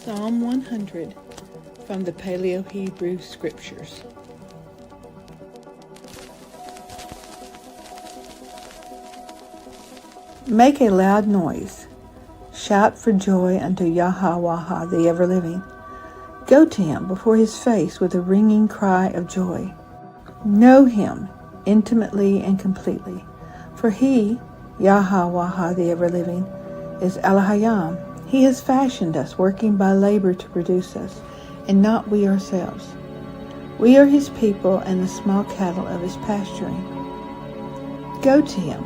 Psalm 100 from the Paleo-Hebrew Scriptures. Make a loud noise. Shout for joy unto Yahweh the ever-living. Go to him before his face with a ringing cry of joy. Know him intimately and completely, for he, Yahweh the ever-living, is El-Hayam. He has fashioned us, working by labor to produce us, and not we ourselves. We are his people and the small cattle of his pasturing. Go to him,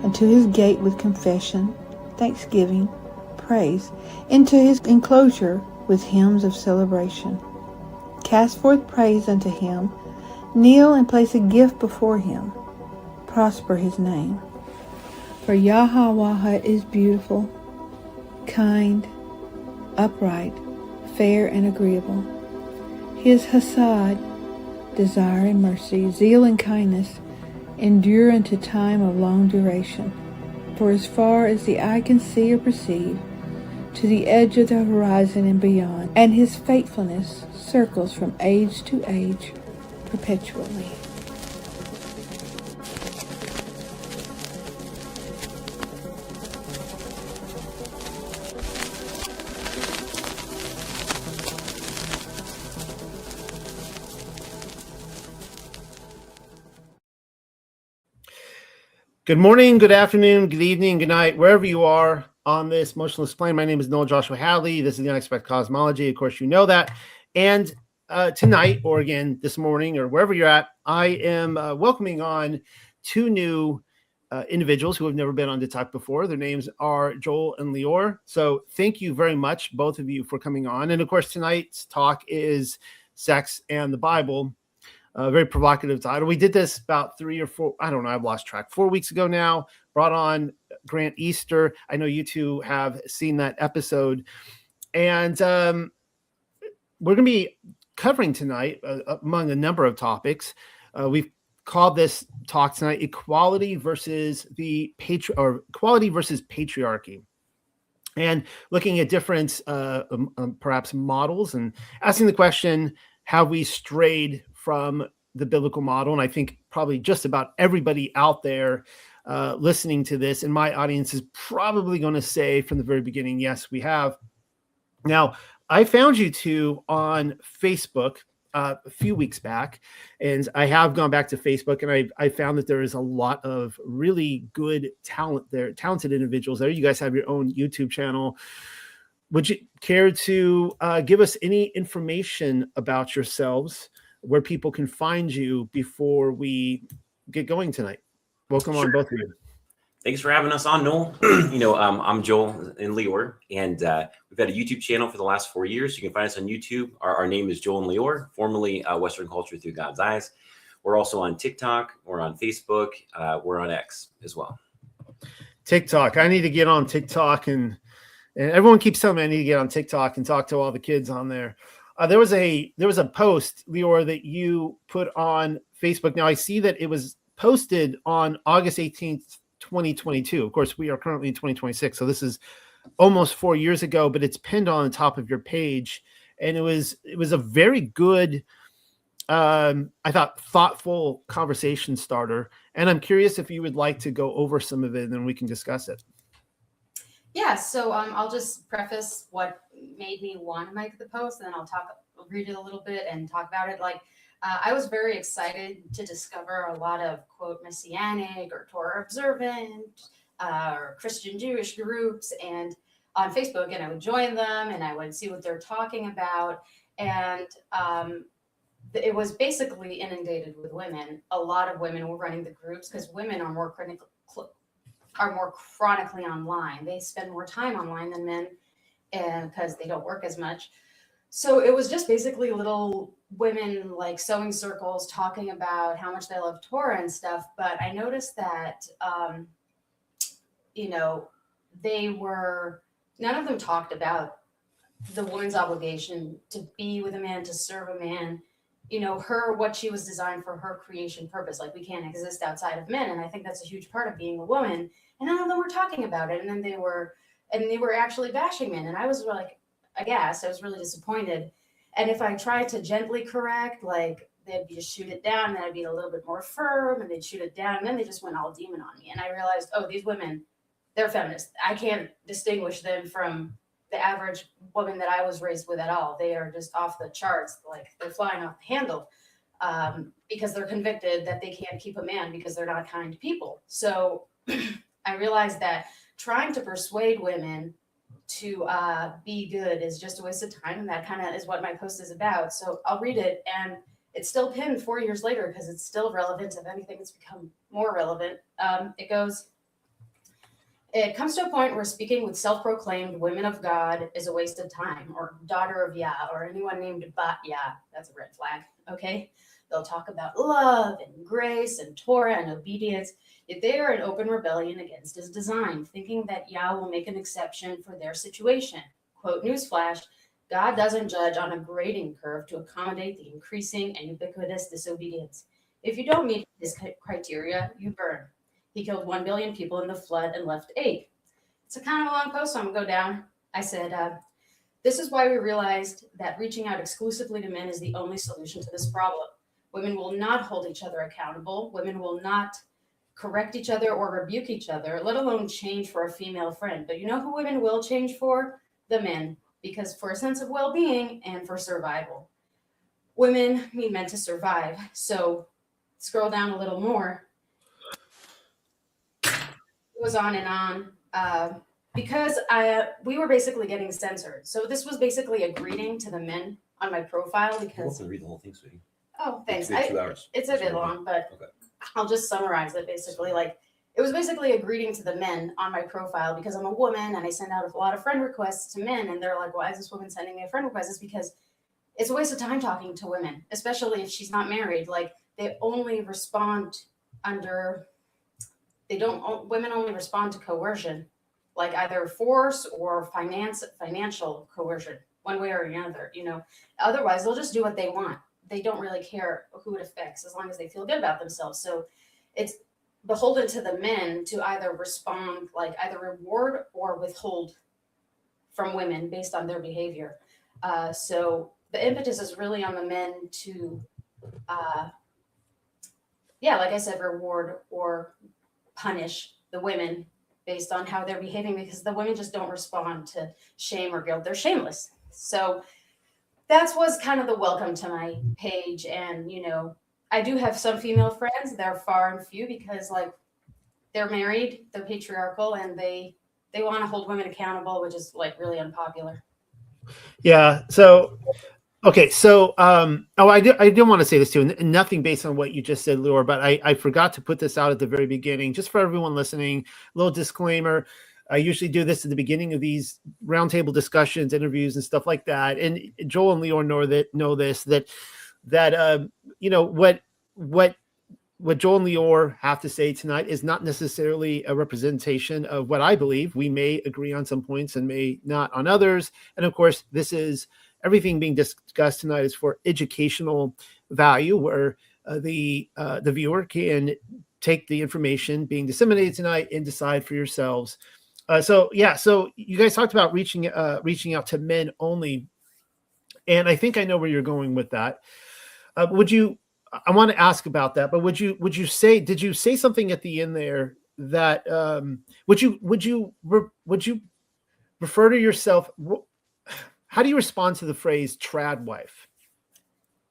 and to his gate with confession, thanksgiving, praise, into his enclosure with hymns of celebration. Cast forth praise unto him, kneel and place a gift before him. Prosper his name. For Yahweh is beautiful, kind, upright, fair and agreeable. His hesed, desire and mercy, zeal and kindness, endure unto time of long duration. For as far as the eye can see or perceive, to the edge of the horizon and beyond, and his faithfulness circles from age to age perpetually. Good morning, good afternoon, good evening, good night, wherever you are on this motionless plane. My name is Noel Joshua Hadley. This is the Unexpected Cosmology. Of course, you know that. And tonight, or again this morning, or wherever you're at, I am welcoming on two new individuals who have never been on the talk before. Their names are Joel and Lior. So thank you very much, both of you, for coming on. And of course, tonight's talk is Sex and the Bible. Very provocative title. We did this about 3 or 4, I don't know, I've lost track, 4 weeks ago now, brought on Grant Easter. I know you two have seen that episode. And we're going to be covering tonight, among a number of topics, we've called this talk tonight Equality versus Equality versus Patriarchy. And looking at different perhaps models and asking the question, have we strayed from the biblical model? And I think probably just about everybody out there listening to this in my audience is probably going to say from the very beginning, yes, we have. Now, I found you two on Facebook a few weeks back, and I have gone back to Facebook, and I found that there is a lot of really good talent there, talented individuals there. You guys have your own YouTube channel. Would you care to give us any information about yourselves, where people can find you before we get going tonight? Welcome on, both of you. Thanks for having us on, Noel. I'm Joel and Lior, and we've had a YouTube channel for the last 4 years. You can find us on YouTube. Our name is Joel and Lior, formerly Western Culture Through God's Eyes. We're also on TikTok. We're on Facebook. We're on X as well. TikTok. I need to get on TikTok, and everyone keeps telling me I need to get on TikTok and talk to all the kids on there. There was a post, Lior, that you put on Facebook. Now I see that it was posted on August 18th, 2022. Of course, we are currently in 2026, so this is almost 4 years ago, but it's pinned on the top of your page, and it was a very good, I thought, thoughtful conversation starter. And I'm curious if you would like to go over some of it, and then we can discuss it. Yeah, so I'll just preface what made me want to make the post, and then I'll read it a little bit and talk about it. I was very excited to discover a lot of, quote, Messianic or Torah observant or Christian Jewish groups and on Facebook, and I would join them and I would see what they're talking about. And it was basically inundated with women. A lot of women were running the groups because women are more chronically online. They spend more time online than men, and because they don't work as much. So it was just basically little women like sewing circles talking about how much they love Torah and stuff. But I noticed that, none of them talked about the woman's obligation to be with a man, to serve a man, what she was designed for, her creation purpose. Like, we can't exist outside of men. And I think that's a huge part of being a woman. And none of them were talking about it. And then they were actually bashing men. And I was like, aghast. I was really disappointed. And if I tried to gently correct, like they'd just shoot it down, and then I'd be a little bit more firm, and they'd shoot it down, and then they just went all demon on me. And I realized, oh, these women, they're feminists. I can't distinguish them from the average woman that I was raised with at all. They are just off the charts, like they're flying off the handle, because they're convicted that they can't keep a man because they're not kind people. So I realized that trying to persuade women to be good is just a waste of time. And that kind of is what my post is about. So I'll read it, and it's still pinned 4 years later because it's still relevant. If anything, it's become more relevant. It goes, it comes to a point where speaking with self-proclaimed women of God is a waste of time, or daughter of Yah, or anyone named Bat Yah. That's a red flag. Okay. They'll talk about love and grace and Torah and obedience, yet they are in open rebellion against his design, thinking that Yah will make an exception for their situation. Quote, newsflash, God doesn't judge on a grading curve to accommodate the increasing and ubiquitous disobedience. If you don't meet his criteria, you burn. He killed 1 billion people in the flood and left 8. It's a kind of a long post, so I'm going to go down. I said, this is why we realized that reaching out exclusively to men is the only solution to this problem. Women will not hold each other accountable. Women will not correct each other or rebuke each other, let alone change for a female friend. But you know who women will change for? The men, because for a sense of well-being and for survival. Women need men to survive. So scroll down a little more. It goes on and on. Because we were basically getting censored. So this was basically a greeting to the men on my profile because... We'll read the whole thing, sweetie. Oh, thanks. It's 2 hours. It's a bit long, but okay. I'll just summarize it basically. Like, it was basically a greeting to the men on my profile because I'm a woman and I send out a lot of friend requests to men, and they're like, why is this woman sending me a friend request? It's because it's a waste of time talking to women, especially if she's not married. Like, they only respond women only respond to coercion, like either force or financial coercion, one way or another, you know. Otherwise, they'll just do what they want. They don't really care who it affects as long as they feel good about themselves. So it's beholden to the men to either respond, like either reward or withhold from women based on their behavior. So the impetus is really on the men to, like I said, reward or punish the women based on how they're behaving, because the women just don't respond to shame or guilt. They're shameless. So that was kind of the welcome to my page. And, you know, I do have some female friends. They're far and few because, like, they're married, they're patriarchal, and they want to hold women accountable, which is, like, really unpopular. Yeah. So, okay. So, I did want to say this too, and nothing based on what you just said, Laura, but I forgot to put this out at the very beginning, just for everyone listening, a little disclaimer. I usually do this at the beginning of these roundtable discussions, interviews, and stuff like that. And Joel and Leor know this, that you know, what Joel and Leor have to say tonight is not necessarily a representation of what I believe. We may agree on some points and may not on others. And of course, this is everything being discussed tonight is for educational value, where the viewer can take the information being disseminated tonight and decide for yourselves. So you guys talked about reaching out to men only, and I think I know where you're going with that. I want to ask about that, but did you say something at the end there that would you refer to yourself? How do you respond to the phrase trad wife?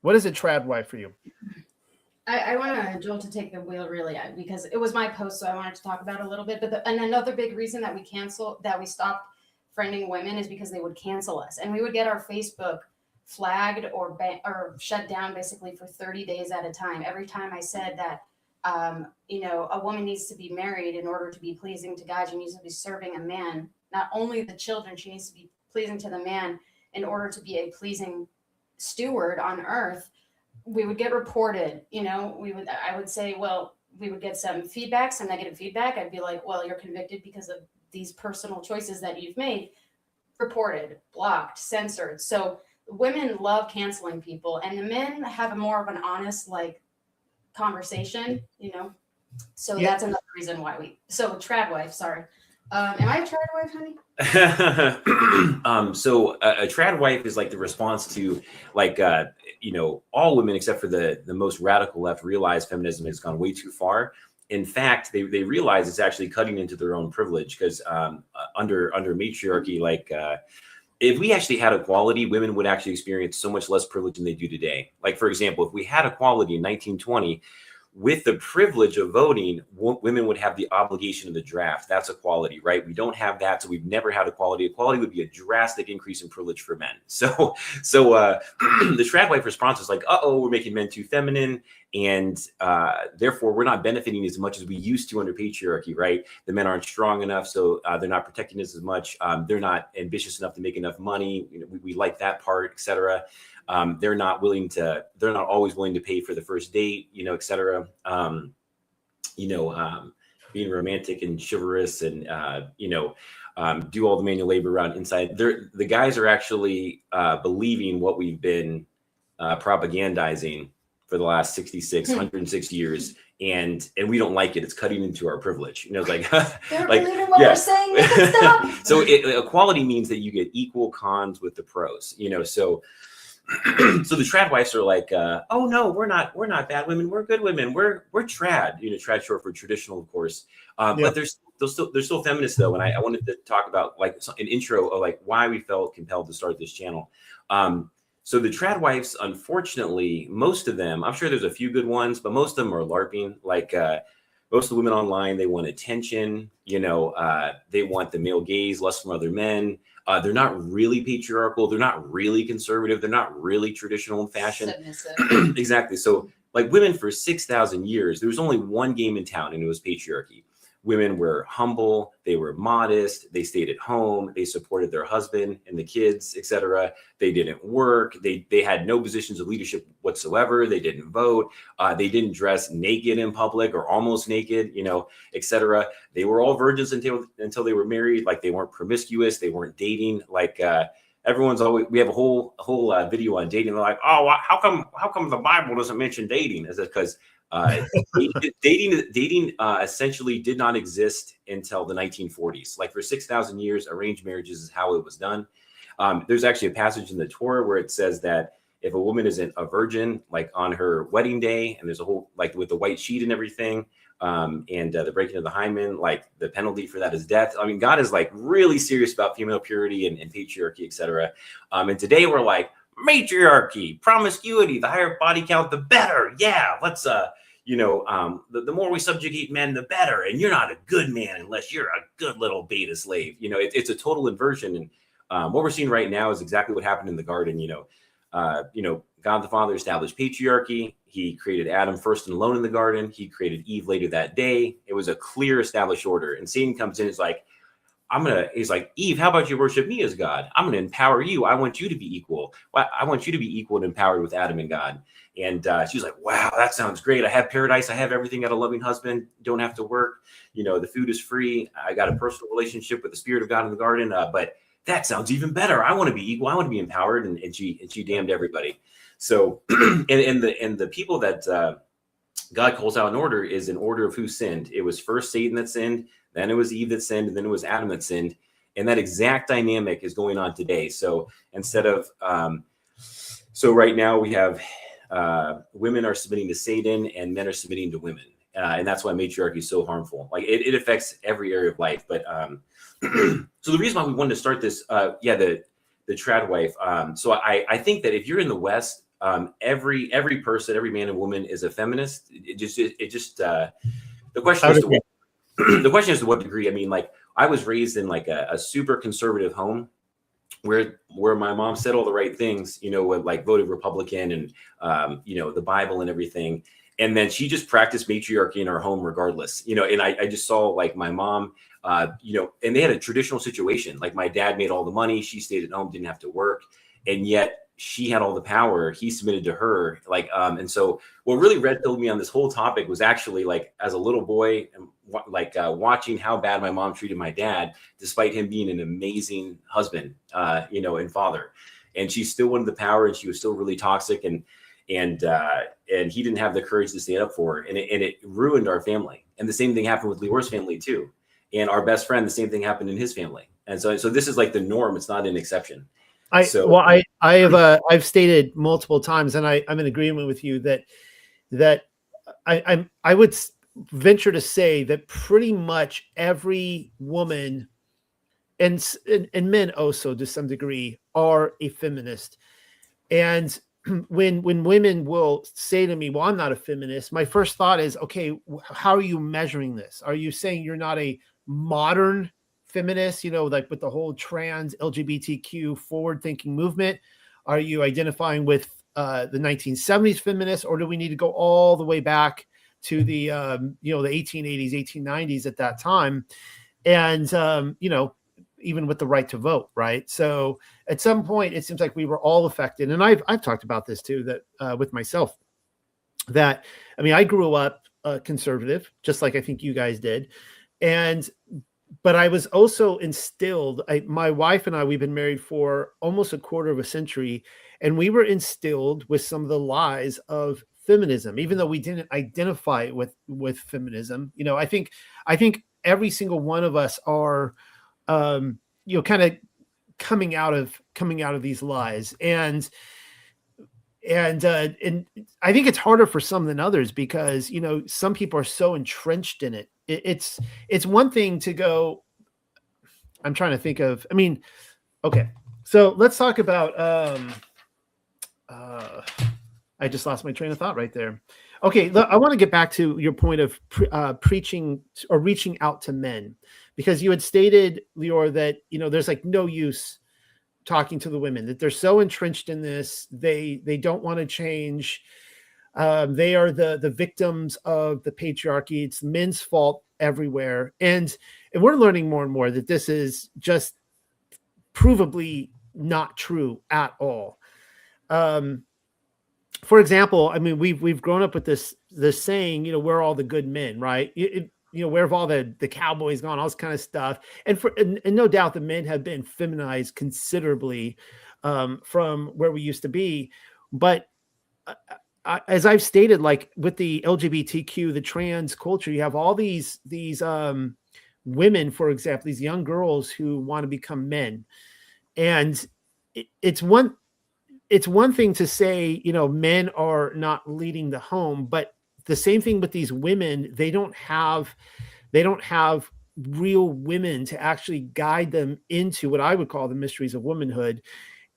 What is a trad wife for you? I want Joel to take the wheel really, because it was my post, so I wanted to talk about it a little bit. But and another big reason that we stopped friending women is because they would cancel us, and we would get our Facebook flagged or shut down basically for 30 days at a time. Every time I said that, a woman needs to be married in order to be pleasing to God, she needs to be serving a man, not only the children, she needs to be pleasing to the man in order to be a pleasing steward on earth. We would get reported, I would say, well, we would get some feedback, some negative feedback. I'd be like, well, you're convicted because of these personal choices that you've made. Reported, blocked, censored. So women love canceling people, and the men have more of an honest, conversation, So yeah. That's another reason why trad wife, sorry. Am I a trad wife, honey? So a trad wife is like the response to like all women except for the most radical left realize feminism has gone way too far. In fact, they realize it's actually cutting into their own privilege because under matriarchy, if we actually had equality, women would actually experience so much less privilege than they do today. Like, for example, if we had equality in 1920, with the privilege of voting, women would have the obligation of the draft. That's equality, right? We don't have that, so we've never had equality. Equality would be a drastic increase in privilege for men. So the trad wife response is like, we're making men too feminine, and therefore we're not benefiting as much as we used to under patriarchy, right? The men aren't strong enough, so they're not protecting us as much. They're not ambitious enough to make enough money. We like that part, etc. They're not always willing to pay for the first date, et cetera. Being romantic and chivalrous and, do all the manual labor around inside. The guys are actually believing what we've been propagandizing for the last 106 years. And we don't like it. It's cutting into our privilege. It's like, they're believing what we're saying. Make it stop. So equality means that you get equal cons with the pros, so the trad wives are like, oh no, we're not bad women. We're good women. We're trad, trad short for traditional, of course. But they're still feminists though. And I wanted to talk about like an intro of like why we felt compelled to start this channel. So the trad wives, unfortunately, most of them, I'm sure there's a few good ones, but most of them are LARPing. Like most of the women online, they want attention, they want the male gaze, lust from other men. They're not really patriarchal. They're not really conservative. They're not really traditional in fashion. Exactly. So like women for 6,000 years, there was only one game in town and it was patriarchy. Women were humble. They were modest. They stayed at home. They supported their husband and the kids, etc. They didn't work. They had no positions of leadership whatsoever. They didn't vote. They didn't dress naked in public or almost naked, etc. They were all virgins until they were married. Like they weren't promiscuous. They weren't dating. Like everyone's always. We have a whole video on dating. They're like, oh, how come the Bible doesn't mention dating? Is it because dating essentially did not exist until the 1940s. Like for 6,000 years, arranged marriages is how it was done. There's actually a passage in the Torah where it says that if a woman isn't a virgin, like on her wedding day, and there's a whole, like with the white sheet and everything, and the breaking of the hymen, like the penalty for that is death. I mean, God is like really serious about female purity and patriarchy, etc. And today we're like, matriarchy, promiscuity, the higher body count, the better. Yeah, let's the more we subjugate men, the better. And you're not a good man unless you're a good little beta slave. It's a total inversion. And what we're seeing right now is exactly what happened in the garden. God the Father established patriarchy. He created Adam first and alone in the garden. He created Eve later that day. It was a clear established order. And Satan comes in and is like, he's like, Eve, how about you worship me as God? I'm going to empower you. I want you to be equal. I want you to be equal and empowered with Adam and God. And she's like, wow, that sounds great. I have paradise. I have everything. Got a loving husband. Don't have to work. The food is free. I got a personal relationship with the Spirit of God in the garden. But that sounds even better. I want to be equal. I want to be empowered. And she damned everybody. So, and the people that God calls out in order is an order of who sinned. It was first Satan that sinned. Then it was Eve that sinned, and then it was Adam that sinned. And that exact dynamic is going on today. So instead of, so right now we have women are submitting to Satan and men are submitting to women. And that's why matriarchy is so harmful. Like it affects every area of life. But so the reason why we wanted to start this, the trad wife. So I think that if you're in the West, every person, every man and woman is a feminist. The question is the question is to what degree. I mean, like I was raised in like a super conservative home where my mom said all the right things, like voted Republican and, the Bible and everything. And then she just practiced matriarchy in our home regardless, and I just saw like my mom, and they had a traditional situation. Like my dad made all the money. She stayed at home, didn't have to work. And yet she had all the power. He submitted to her. And so what really red pilled me on this whole topic was actually like as a little boy, watching how bad my mom treated my dad, despite him being an amazing husband, and father. And she still wanted the power, and she was still really toxic, and he didn't have the courage to stand up for her, and it ruined our family. And the same thing happened with Lior's family too. And our best friend, the same thing happened in his family. And so this is like the norm. It's not an exception. I've stated multiple times, and I'm in agreement with you that I would venture to say that pretty much every woman and men also to some degree are a feminist. And when women will say to me, well, I'm not a feminist, my first thought is, okay, how are you measuring this? Are you saying you're not a modern feminist, like with the whole trans LGBTQ forward thinking movement? Are you identifying with the 1970s feminists, or do we need to go all the way back to the the 1880s, 1890s at that time? And even with the right to vote, right? So at some point, it seems like we were all affected. And I've talked about this too, that with myself, that, I grew up conservative, just like I think you guys did. But I was also instilled, my wife and I, we've been married for almost a quarter of a century, and we were instilled with some of the lies of feminism, even though we didn't identify with feminism. I think every single one of us are, kind of coming out of these lies. And I think it's harder for some than others because, some people are so entrenched in it. It's one thing to go, I'm trying to think of, okay. So let's talk about, I just lost my train of thought right there. Okay, I want to get back to your point of preaching or reaching out to men, because you had stated, Lior, that there's like no use talking to the women, that they're so entrenched in this, they don't want to change. They are the victims of the patriarchy. It's men's fault everywhere, and we're learning more and more that this is just provably not true at all. For example, we've grown up with this saying, where are all the good men, right? Where have all the cowboys gone, all this kind of stuff. And no doubt the men have been feminized considerably from where we used to be. But as I've stated, like with the LGBTQ, the trans culture, you have all these women, for example, these young girls who want to become men. And it's one thing to say, men are not leading the home, but the same thing with these women, they don't have real women to actually guide them into what I would call the mysteries of womanhood.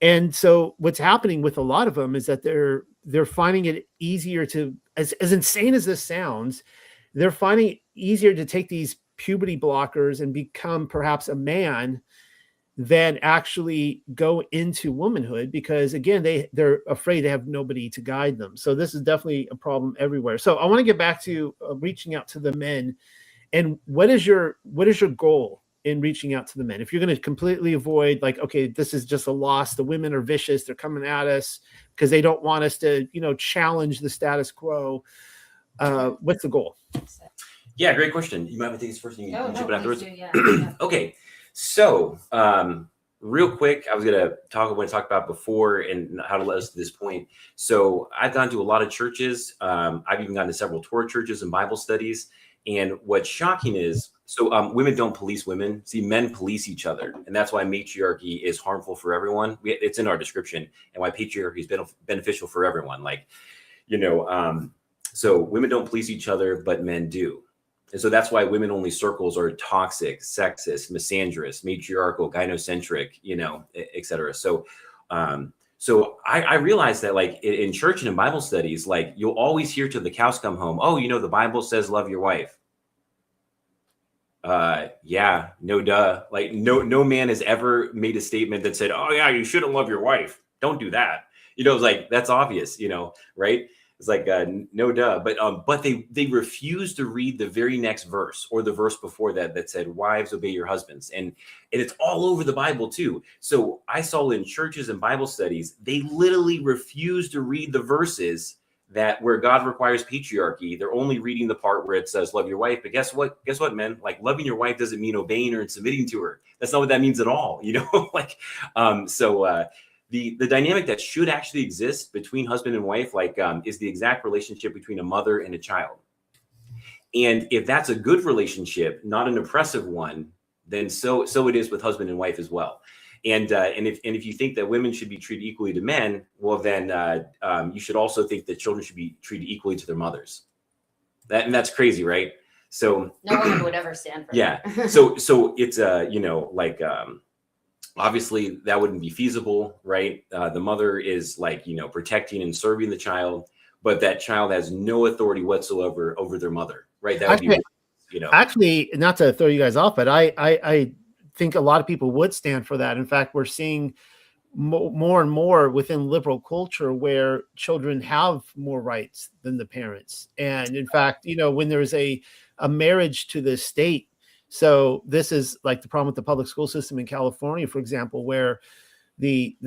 And so what's happening with a lot of them is that they're finding it easier to, as insane as this sounds, they're finding it easier to take these puberty blockers and become perhaps a man than actually go into womanhood, because again, they're afraid they have nobody to guide them. So this is definitely a problem everywhere. So I want to get back to reaching out to the men. And what is your goal in reaching out to the men? If you're going to completely avoid, like, okay, this is just a loss, the women are vicious, they're coming at us because they don't want us to, challenge the status quo. What's the goal? Yeah, great question. You might want to take this first and you can jump it afterwards. Yeah. Okay. So, real quick, I was going to talk about before and how to let us to this point. So I've gone to a lot of churches. I've even gone to several tour churches and Bible studies. And what's shocking is, women don't police women. See, men police each other. And that's why matriarchy is harmful for everyone. It's in our description, and why patriarchy is beneficial for everyone. So women don't police each other, but men do. And so that's why women-only circles are toxic, sexist, misandrous, matriarchal, gynocentric, et cetera. So I realized that, like, in church and in Bible studies, like, you'll always hear till the cows come home, oh, the Bible says love your wife. Yeah, no duh. Like, no man has ever made a statement that said, oh yeah, you shouldn't love your wife. Don't do that. It's like, that's obvious, right? It's like, no duh. But they refuse to read the very next verse or the verse before that said, wives, obey your husbands. And it's all over the Bible too. So I saw in churches and Bible studies, they literally refuse to read the verses where God requires patriarchy. They're only reading the part where it says, love your wife. But guess what, men? Like, loving your wife doesn't mean obeying her and submitting to her. That's not what that means at all. The dynamic that should actually exist between husband and wife, is the exact relationship between a mother and a child. And if that's a good relationship, not an oppressive one, then so it is with husband and wife as well. And if you think that women should be treated equally to men, well, then you should also think that children should be treated equally to their mothers. That's crazy, right? So no woman would ever stand for yeah. that. So it's obviously that wouldn't be feasible, right? The mother is protecting and serving the child, but that child has no authority whatsoever over their mother, right? That would be, Actually, not to throw you guys off, but I think a lot of people would stand for that. In fact, we're seeing more and more within liberal culture where children have more rights than the parents. And in fact, when there's a marriage to the state, so this is like the problem with the public school system in California, for example, where the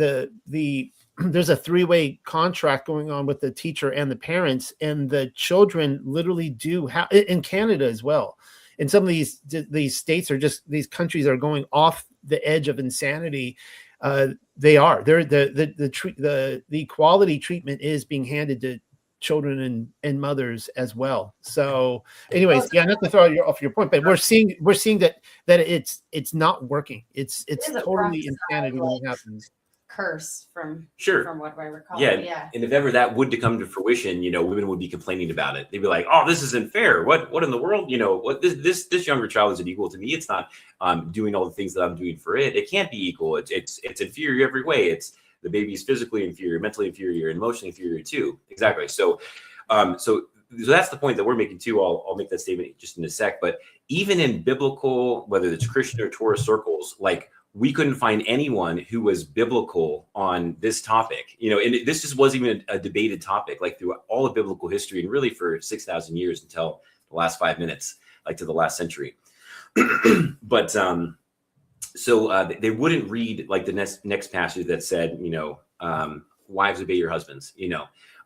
there's a three-way contract going on with the teacher and the parents, and the children literally do have, in Canada as well. And some of these states are just, these countries are going off the edge of insanity. The equality treatment is being handed to children and mothers as well. So anyways, not to throw you off your point, but we're seeing that it's not working. It's totally insanity when it happens. Curse from what I recall. Yeah. And if ever that would to come to fruition, women would be complaining about it. They'd be like, "Oh, this isn't fair. What in the world? What this younger child isn't equal to me. It's not doing all the things that I'm doing for it. It can't be equal. It's inferior every way. It's the baby's physically inferior, mentally inferior, and emotionally inferior too." Exactly. So that's the point that we're making too. I'll make that statement just in a sec. But even in biblical, whether it's Christian or Torah circles, we couldn't find anyone who was biblical on this topic, and this just wasn't even a debated topic, through all of biblical history and really for 6,000 years until the last 5 minutes, to the last century. But they wouldn't read the next passage that said, wives obey your husbands,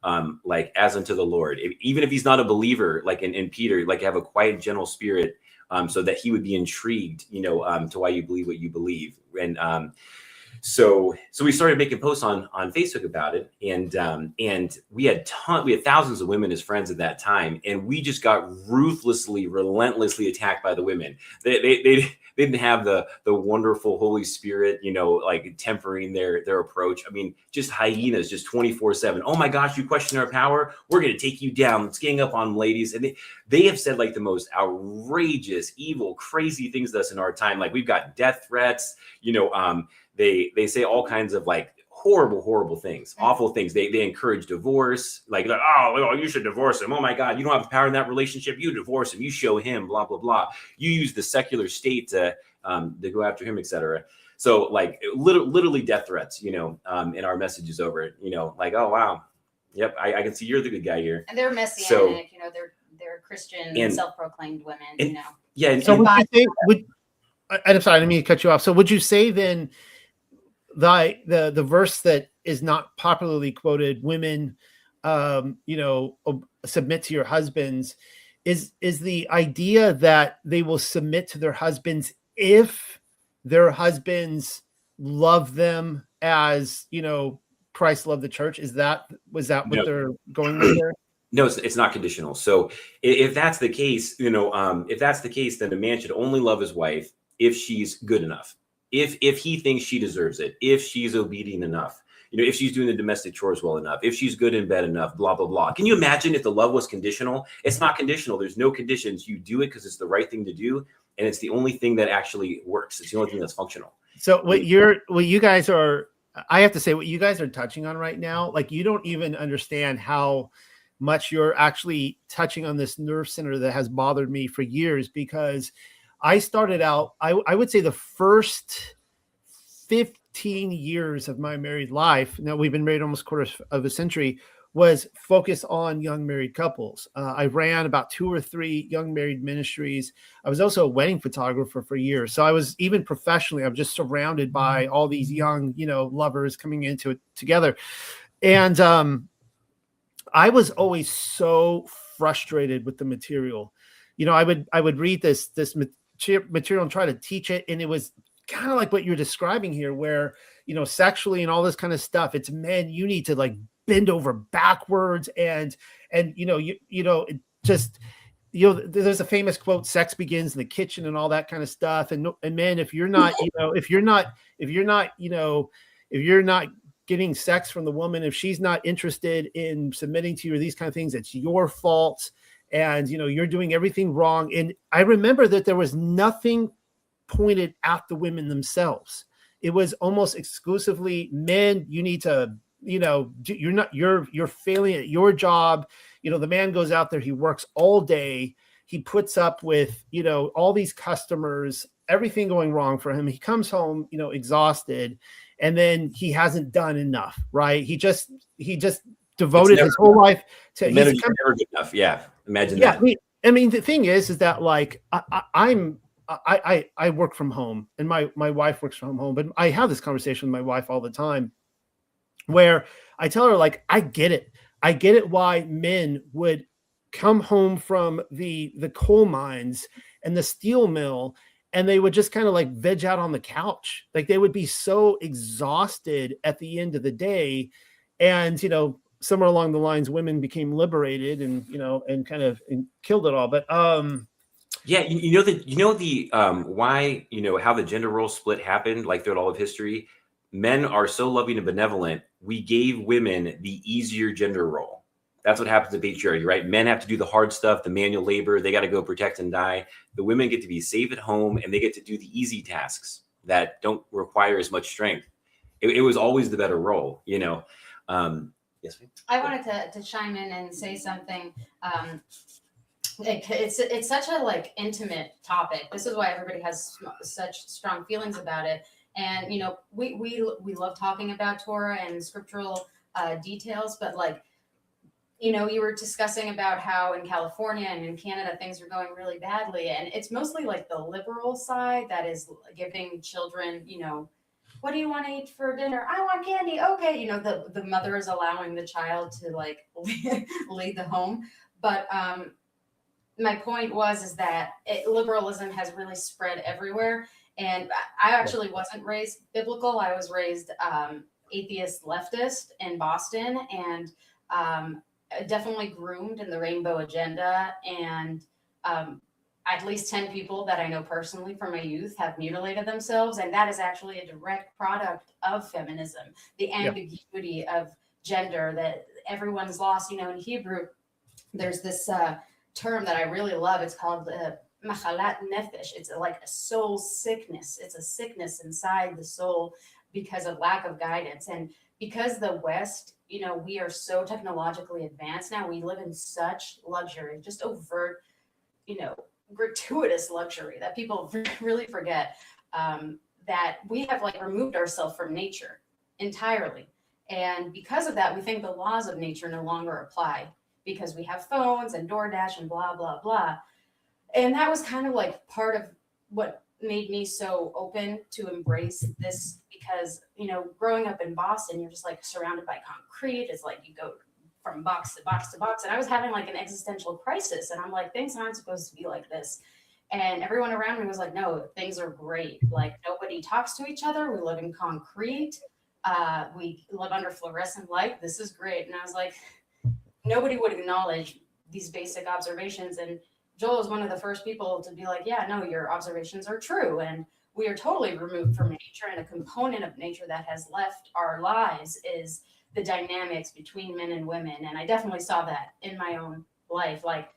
as unto the Lord, even if he's not a believer, in Peter, have a quiet, gentle spirit, so that he would be intrigued, to why you believe what you believe. And so we started making posts on Facebook about it, and we had thousands of women as friends at that time, and we just got ruthlessly, relentlessly attacked by the women. They didn't have the wonderful Holy Spirit, tempering their approach. I mean, just hyenas, just 24/7. Oh my gosh, you question our power? We're going to take you down. Let's gang up on ladies. And they have said the most outrageous, evil, crazy things to us in our time. We've got death threats, they say all kinds of horrible things, awful things. They encourage divorce, oh, you should divorce him. Oh my God, you don't have the power in that relationship. You divorce him. You show him, blah, blah, blah. You use the secular state to go after him, etc. So literally death threats, in our messages over it, oh, wow. Yep. I can see you're the good guy here. And they're messianic, they're Christian and self-proclaimed women, Yeah. So I'm sorry, I didn't mean to cut you off. So would you say then the verse that is not popularly quoted, women, submit to your husbands, is the idea that they will submit to their husbands if their husbands love them as, Christ loved the church? Was that what they're going with there? No, it's not conditional. So if that's the case, then a man should only love his wife if she's good enough, if he thinks she deserves it, if she's obedient enough, if she's doing the domestic chores well enough, if she's good in bed enough, blah, blah, blah. Can you imagine if the love was conditional? It's not conditional. There's no conditions. You do it because it's the right thing to do. And it's the only thing that actually works. It's the only thing that's functional. So what you guys are, I have to say, what you guys are touching on right now, you don't even understand how much you're actually touching on this nerve center that has bothered me for years, because I started out, I would say the first 15 years of my married life, now we've been married almost a quarter of a century, was focused on young married couples. I ran about 2 or 3 young married ministries. I was also a wedding photographer for years. So I was, even professionally, I'm just surrounded by all these young, lovers coming into it together. And I was always so frustrated with the material. I would read this material and try to teach it, and it was kind of like what you're describing here, where sexually and all this kind of stuff, it's men, you need to bend over backwards, and it just, there's a famous quote, sex begins in the kitchen and all that kind of stuff. And men, if you're not getting sex from the woman, if she's not interested in submitting to you or these kind of things, it's your fault. And, you're doing everything wrong. And I remember that there was nothing pointed at the women themselves. It was almost exclusively men. You need to, you're failing at your job. The man goes out there, he works all day. He puts up with, all these customers, everything going wrong for him. He comes home, exhausted, and then he hasn't done enough, right? He just devoted his whole life to. Men are never good enough. Yeah, imagine that. I mean, the thing is that like I work from home, and my wife works from home, but I have this conversation with my wife all the time, where I tell her, like, I get it why men would come home from the coal mines and the steel mill, and they would just kind of like veg out on the couch. Like, they would be so exhausted at the end of the day. And, somewhere along the lines, women became liberated and, and kind of killed it all. But, yeah, why, how the gender role split happened, like throughout all of history. Men are so loving and benevolent. We gave women the easier gender role. That's what happens in patriarchy, right? Men have to do the hard stuff, the manual labor. They got to go protect and die. The women get to be safe at home, and they get to do the easy tasks that don't require as much strength. It was always the better role, Yes, ma'am? I wanted to chime in and say something. It's such a like intimate topic. This is why everybody has such strong feelings about it. And we love talking about Torah and scriptural details, but like, you were discussing about how in California and in Canada things are going really badly, and it's mostly like the liberal side that is giving children, what do you want to eat for dinner? I want candy. Okay, the mother is allowing the child to like lead the home, but my point is that liberalism has really spread everywhere. And I actually wasn't raised biblical. I was raised atheist leftist in Boston, and definitely groomed in the rainbow agenda. And at least 10 people that I know personally from my youth have mutilated themselves. And that is actually a direct product of feminism, the ambiguity of gender that everyone's lost. In Hebrew, there's this term that I really love. It's called machalat nefesh. It's like a soul sickness. It's a sickness inside the soul because of lack of guidance. And because the West, we are so technologically advanced now, we live in such luxury, just overt, gratuitous luxury that people really forget that we have like removed ourselves from nature entirely. And because of that, we think the laws of nature no longer apply because we have phones and DoorDash and blah, blah, blah. And that was kind of like part of what made me so open to embrace this, because, growing up in Boston, you're just like surrounded by concrete. It's like you go from box to box to box. And I was having like an existential crisis. And I'm like, things aren't supposed to be like this. And everyone around me was like, no, things are great. Like, nobody talks to each other. We live in concrete. We live under fluorescent light. This is great. And I was like, nobody would acknowledge these basic observations. And Joel is one of the first people to be like, yeah, no, your observations are true. And we are totally removed from nature. And a component of nature that has left our lives is the dynamics between men and women. And I definitely saw that in my own life. Like,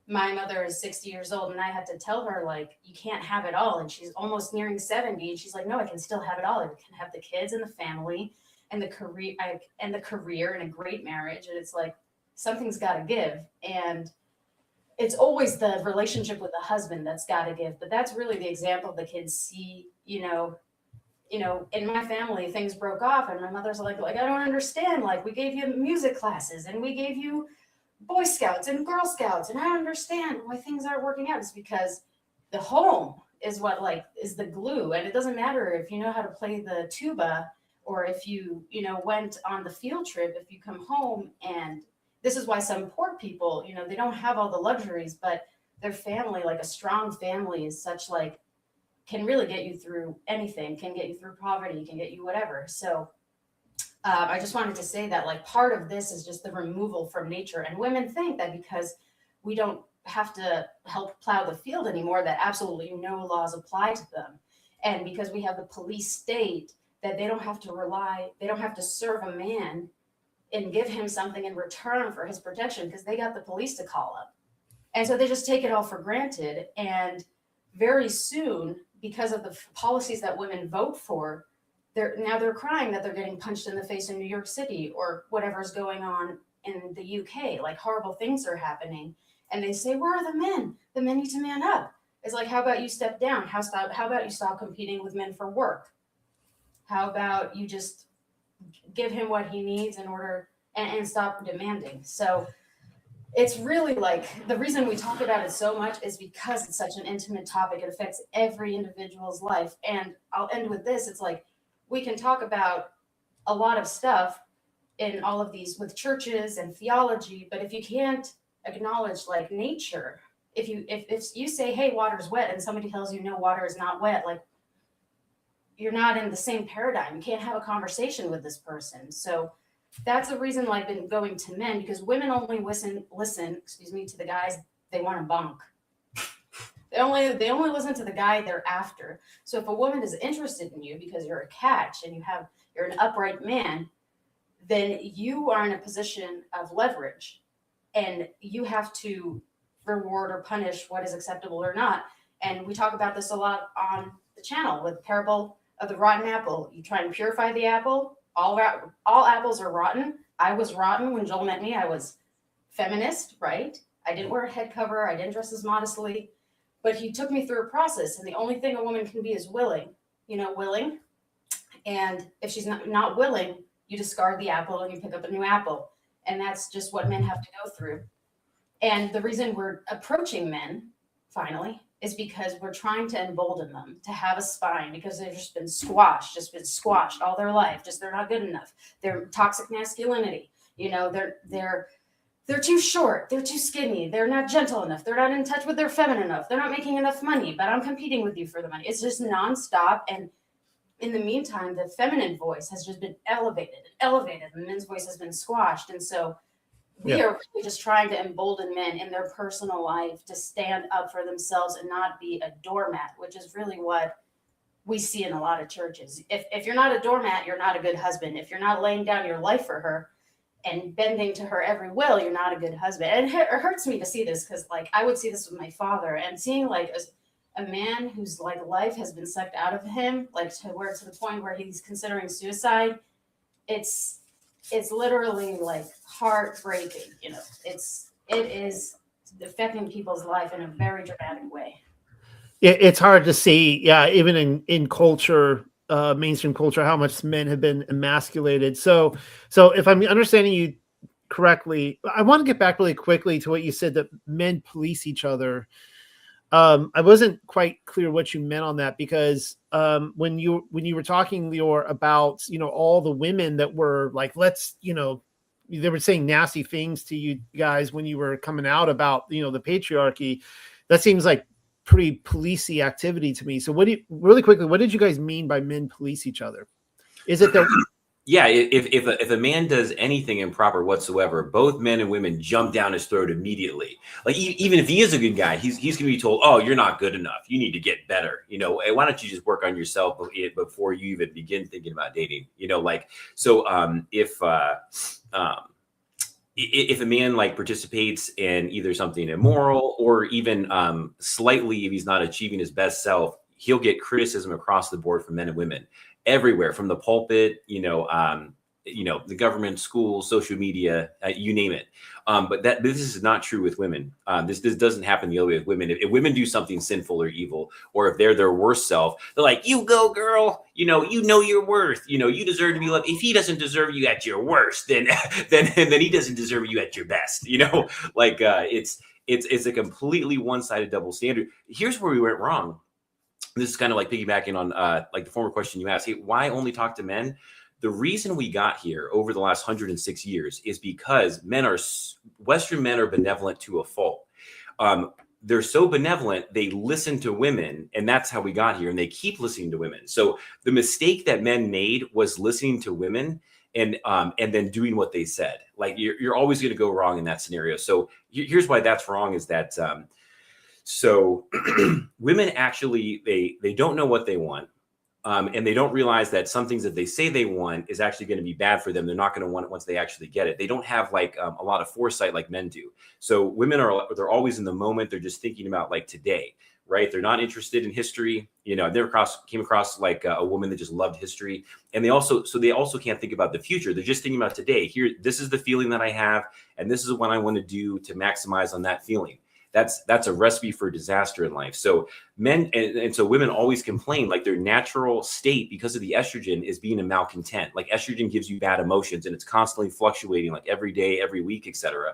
my mother is 60 years old, and I had to tell her, like, you can't have it all. And she's almost nearing 70. And she's like, no, I can still have it all. I can have the kids and the family and the career and a great marriage. And it's like, something's got to give. And it's always the relationship with the husband that's got to give. But that's really the example the kids see, in my family, things broke off, and my mother's like, I don't understand. Like, we gave you music classes, and we gave you Boy Scouts and Girl Scouts, and I don't understand why things aren't working out. It's because the home is what is the glue. And it doesn't matter if you know how to play the tuba, or if you went on the field trip. If you come home, and this is why some poor people, they don't have all the luxuries, but their family, like a strong family, is such can really get you through anything, can get you through poverty, can get you whatever. So I just wanted to say that part of this is just the removal from nature. And women think that because we don't have to help plow the field anymore, that absolutely no laws apply to them. And because we have the police state, that they don't have to serve a man and give him something in return for his protection, because they got the police to call up. And so they just take it all for granted. And very soon, because of the policies that women vote for, they're crying that they're getting punched in the face in New York City or whatever's going on in the UK. Like, horrible things are happening. And they say, where are the men? The men need to man up. It's like, how about you step down? How about you stop competing with men for work? How about you just give him what he needs in order and stop demanding? So it's really like, the reason we talk about it so much is because it's such an intimate topic. It affects every individual's life. And I'll end with this. It's like, we can talk about a lot of stuff in all of these with churches and theology, but if you can't acknowledge like nature, if you say, hey, water's wet, and somebody tells you no, water is not wet, like, you're not in the same paradigm. You can't have a conversation with this person. So that's the reason why I've been going to men, because women only listen, to the guys they want to bunk. They only listen to the guy they're after. So if a woman is interested in you because you're a catch and you're an upright man, then you are in a position of leverage, and you have to reward or punish what is acceptable or not. And we talk about this a lot on the channel with parable of the rotten apple. You try and purify the apple. All apples are rotten. I was rotten when Joel met me. I was feminist, right? I didn't wear a head cover. I didn't dress as modestly, but he took me through a process. And the only thing a woman can be is willing. And if she's not willing, you discard the apple and you pick up a new apple. And that's just what men have to go through. And the reason we're approaching men finally is because we're trying to embolden them to have a spine, because they've just been squashed all their life. Just, they're not good enough. They're toxic masculinity. They're too short. They're too skinny. They're not gentle enough. They're not in touch with their feminine enough. They're not making enough money, but I'm competing with you for the money. It's just nonstop. And in the meantime, the feminine voice has just been elevated, and the men's voice has been squashed. And so we are really just trying to embolden men in their personal life to stand up for themselves and not be a doormat, which is really what we see in a lot of churches. If you're not a doormat, you're not a good husband. If you're not laying down your life for her and bending to her every will, you're not a good husband. And it hurts me to see this, because like, I would see this with my father, and seeing like a man whose like life has been sucked out of him, like to the point where he's considering suicide. It's literally like heartbreaking. It is affecting people's life in a very dramatic way. It's hard to see, even in culture, mainstream culture, how much men have been emasculated. So if I'm understanding you correctly, I want to get back really quickly to what you said, that men police each other. I wasn't quite clear what you meant on that, because when you were talking, Lior, about all the women that were like, they were saying nasty things to you guys when you were coming out about the patriarchy. That seems like pretty policey activity to me. So really quickly, what did you guys mean by men police each other? Is it that? Yeah, if a man does anything improper whatsoever, both men and women jump down his throat immediately. Like, even if he is a good guy, he's going to be told, "Oh, you're not good enough. You need to get better. Why don't you just work on yourself before you even begin thinking about dating?" If a man like participates in either something immoral, or even slightly, if he's not achieving his best self, he'll get criticism across the board from men and women. Everywhere, from the pulpit, the government, schools, social media, you name it. But this is not true with women. This doesn't happen the other way with women. If women do something sinful or evil, or if they're their worst self, they're like, "You go, girl. You know your worth. You deserve to be loved. If he doesn't deserve you at your worst, then he doesn't deserve you at your best." It's a completely one-sided double standard. Here's where we went wrong. This is kind of like piggybacking on like the former question you asked. Hey, why only talk to men? The reason we got here over the last 106 years is because Western men are benevolent to a fault. They're so benevolent, they listen to women, and that's how we got here. And they keep listening to women. So the mistake that men made was listening to women and then doing what they said. Like you're always going to go wrong in that scenario. So here's why that's wrong is that so women actually they don't know what they want. And they don't realize that some things that they say they want is actually going to be bad for them. They're not going to want it once they actually get it. They don't have like a lot of foresight like men do. So women they're always in the moment. They're just thinking about like today, right? They're not interested in history. You know, I've never came across like a woman that just loved history. And they also can't think about the future. They're just thinking about today. Here, this is the feeling that I have, and this is what I want to do to maximize on that feeling. That's a recipe for disaster in life. So men and so women always complain like their natural state because of the estrogen is being a malcontent. Like estrogen gives you bad emotions and it's constantly fluctuating like every day, every week, etc.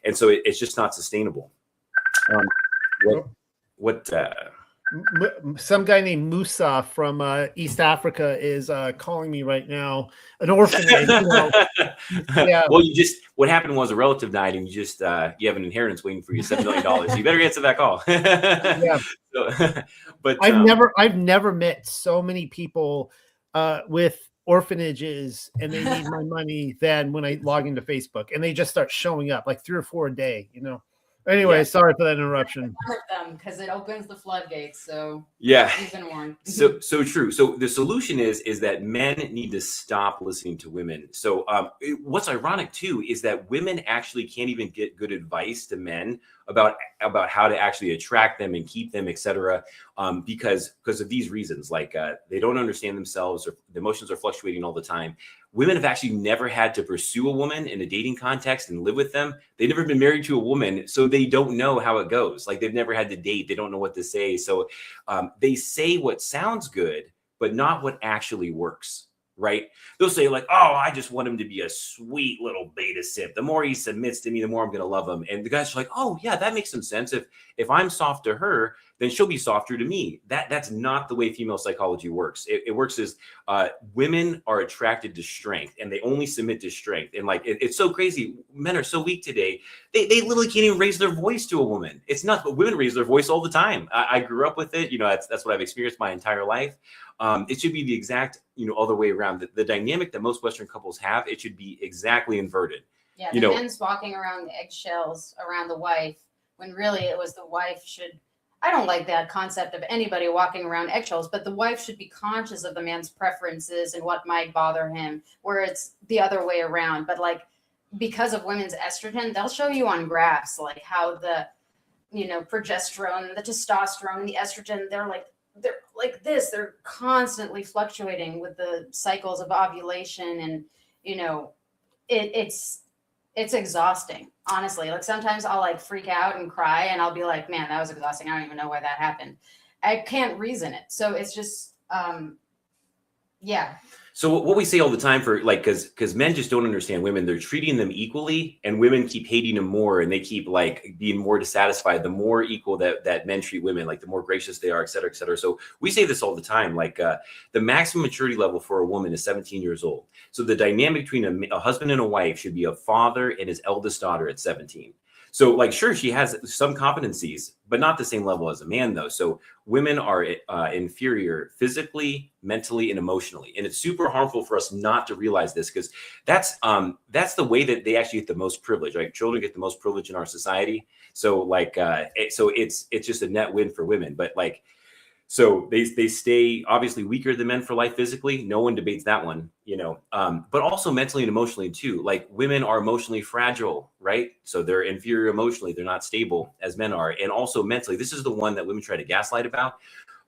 And so it's just not sustainable. Some guy named Musa from East Africa is calling me right now. An orphanage. Yeah. Well, what happened was a relative died, and you have an inheritance waiting for you, $7 million. You better answer that call. Yeah. So, but I've never met so many people with orphanages, and they need my money than when I log into Facebook, and they just start showing up like 3 or 4 a day. Anyway, yeah. Sorry for that interruption. Because it opens the floodgates. So yeah, you've been warned. so true. So the solution is that men need to stop listening to women. So what's ironic too is that women actually can't even get good advice to men about how to actually attract them and keep them, etc. Because of these reasons, like they don't understand themselves, or the emotions are fluctuating all the time. Women have actually never had to pursue a woman in a dating context and live with them. They've never been married to a woman, so they don't know how it goes. Like they've never had to date. They don't know what to say. So they say what sounds good, but not what actually works, right? They'll say like, oh, I just want him to be a sweet little beta simp. The more he submits to me, the more I'm going to love him. And the guys are like, oh yeah, that makes some sense. If I'm soft to her, then she'll be softer to me. That's not the way female psychology works. It works as women are attracted to strength, and they only submit to strength. And like it's so crazy. Men are so weak today. They literally can't even raise their voice to a woman. It's nuts, but women raise their voice all the time. I grew up with it. That's what I've experienced my entire life. It should be the exact other way around. The dynamic that most Western couples have, it should be exactly inverted. Yeah, the men's walking around eggshells around the wife, when really it was the wife should. I don't like that concept of anybody walking around eggshells, but the wife should be conscious of the man's preferences and what might bother him, where it's the other way around. But like, because of women's estrogen, they'll show you on graphs, like how the, progesterone, the testosterone and the estrogen, they're like this, they're constantly fluctuating with the cycles of ovulation. And, it's exhausting, honestly. Like sometimes I'll like freak out and cry and I'll be like, man, that was exhausting. I don't even know why that happened. I can't reason it. So it's just, yeah. So what we say all the time for like, because men just don't understand women, they're treating them equally, and women keep hating them more, and they keep like being more dissatisfied the more equal that men treat women, like the more gracious they are, et cetera, et cetera. So we say this all the time, like the maximum maturity level for a woman is 17 years old. So the dynamic between a husband and a wife should be a father and his eldest daughter at 17. So like, sure, she has some competencies, but not the same level as a man though. So women are inferior physically, mentally, and emotionally. And it's super harmful for us not to realize this, because that's the way that they actually get the most privilege, right? Children get the most privilege in our society. So like, so it's just a net win for women, but like, so they stay obviously weaker than men for life physically. No one debates that one, but also mentally and emotionally too. Like women are emotionally fragile, right? So they're inferior emotionally. They're not stable as men are. And also mentally, this is the one that women try to gaslight about,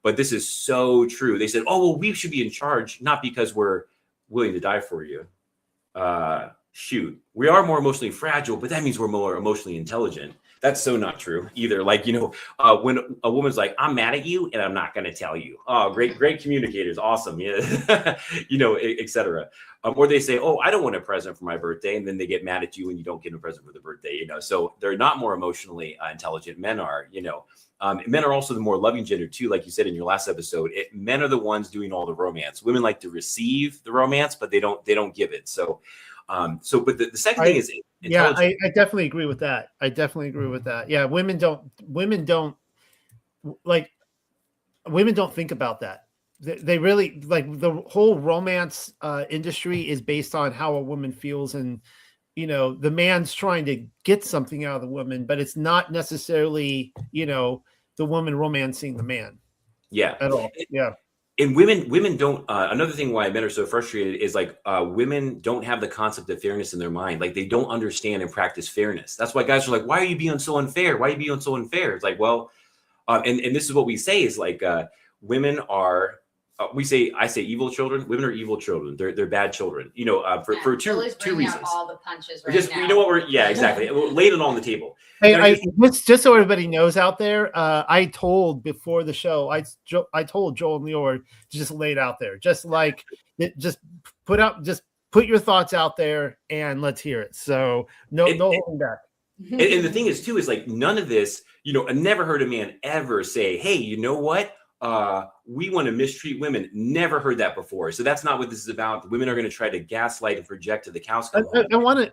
but this is so true. They said, oh, well, we should be in charge, not because we're willing to die for you. Shoot, we are more emotionally fragile, but that means we're more emotionally intelligent. That's so not true either. Like, when a woman's like, I'm mad at you and I'm not going to tell you. Oh, great communicators. Awesome. Yeah. Et cetera. Or they say, oh, I don't want a present for my birthday. And then they get mad at you when you don't get a present for the birthday, So they're not more emotionally intelligent. Men are, men are also the more loving gender too. Like you said in your last episode, men are the ones doing all the romance. Women like to receive the romance, but they don't give it. So, but the second thing is, yeah, I definitely agree with that. Yeah. Women don't think about that. they really like the whole romance industry is based on how a woman feels, and the man's trying to get something out of the woman, but it's not necessarily the woman romancing the man Yeah. at all. Yeah. And women don't, another thing why men are so frustrated is like women don't have the concept of fairness in their mind. Like they don't understand and practice fairness. That's why guys are like, why are you being so unfair? Why are you being so unfair? It's like, well, and this is what we say is like women are I say evil children. Women are evil children. They're bad children. For two bringing reasons. out all the punches right Just now. you know what we're exactly. We'll lay it on the table. Hey, just so everybody knows out there, I told before the show, I told Joel and Leor to just lay it out there, just put your thoughts out there and let's hear it. So no holding back. And the thing is too is like none of this. I never heard a man ever say, "Hey, you know what? We want to mistreat women." Never heard that before. So that's not what this is about. Women are going to try to gaslight and project to the cows come home.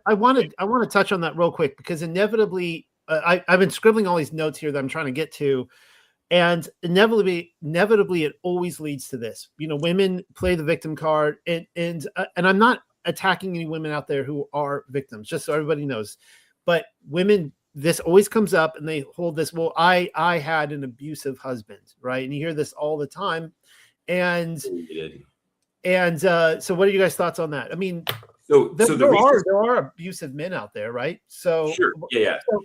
I want to touch on that real quick because inevitably, I've been scribbling all these notes here that I'm trying to get to, and inevitably, it always leads to this. Women play the victim card, and I'm not attacking any women out there who are victims, just so everybody knows. But women, this always comes up, and they hold this. Well, I had an abusive husband, right? And you hear this all the time, and so what are you guys' thoughts on that? I mean, there are abusive men out there, right? So sure, yeah. So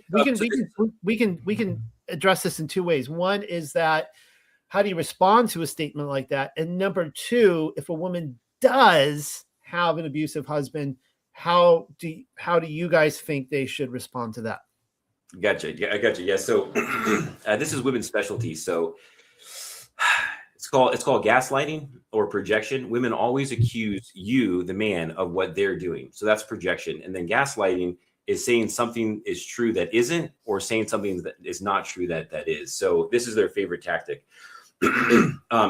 we can address this in two ways. One is that how do you respond to a statement like that, and number two, if a woman does have an abusive husband, how do you guys think they should respond to that? Gotcha. Yeah, I gotcha. Yeah. So this is women's specialty. So it's called gaslighting or projection. Women always accuse you, the man, of what they're doing. So that's projection. And then gaslighting is saying something is true that isn't, or saying something that is not true that is. So this is their favorite tactic.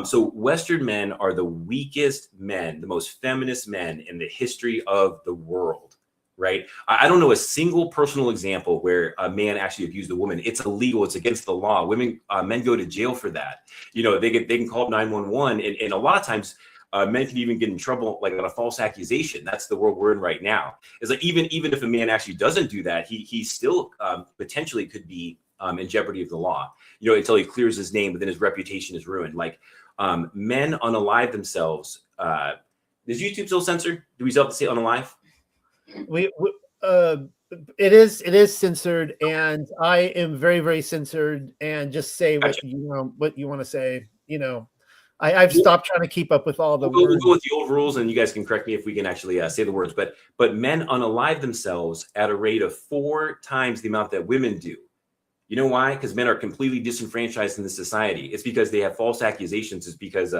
So Western men are the weakest men, the most feminist men in the history of the world, right? I don't know a single personal example where a man actually abused a woman. It's illegal. It's against the law. Men go to jail for that. They can call up 911, and a lot of times men can even get in trouble like on a false accusation. That's the world we're in right now. It's like even if a man actually doesn't do that, he still potentially could be in jeopardy of the law, until he clears his name, but then his reputation is ruined. Like men unalive themselves. Does YouTube still censor? Do we still have to say unalive? It is censored, and I am very, very censored, and just say what what you want to say. I've stopped trying to keep up with all the words. We'll go with the old rules, and you guys can correct me if we can actually say the words. But men unalive themselves at a rate of 4 times the amount that women do. You know why? Because men are completely disenfranchised in this society. It's because they have false accusations. It's because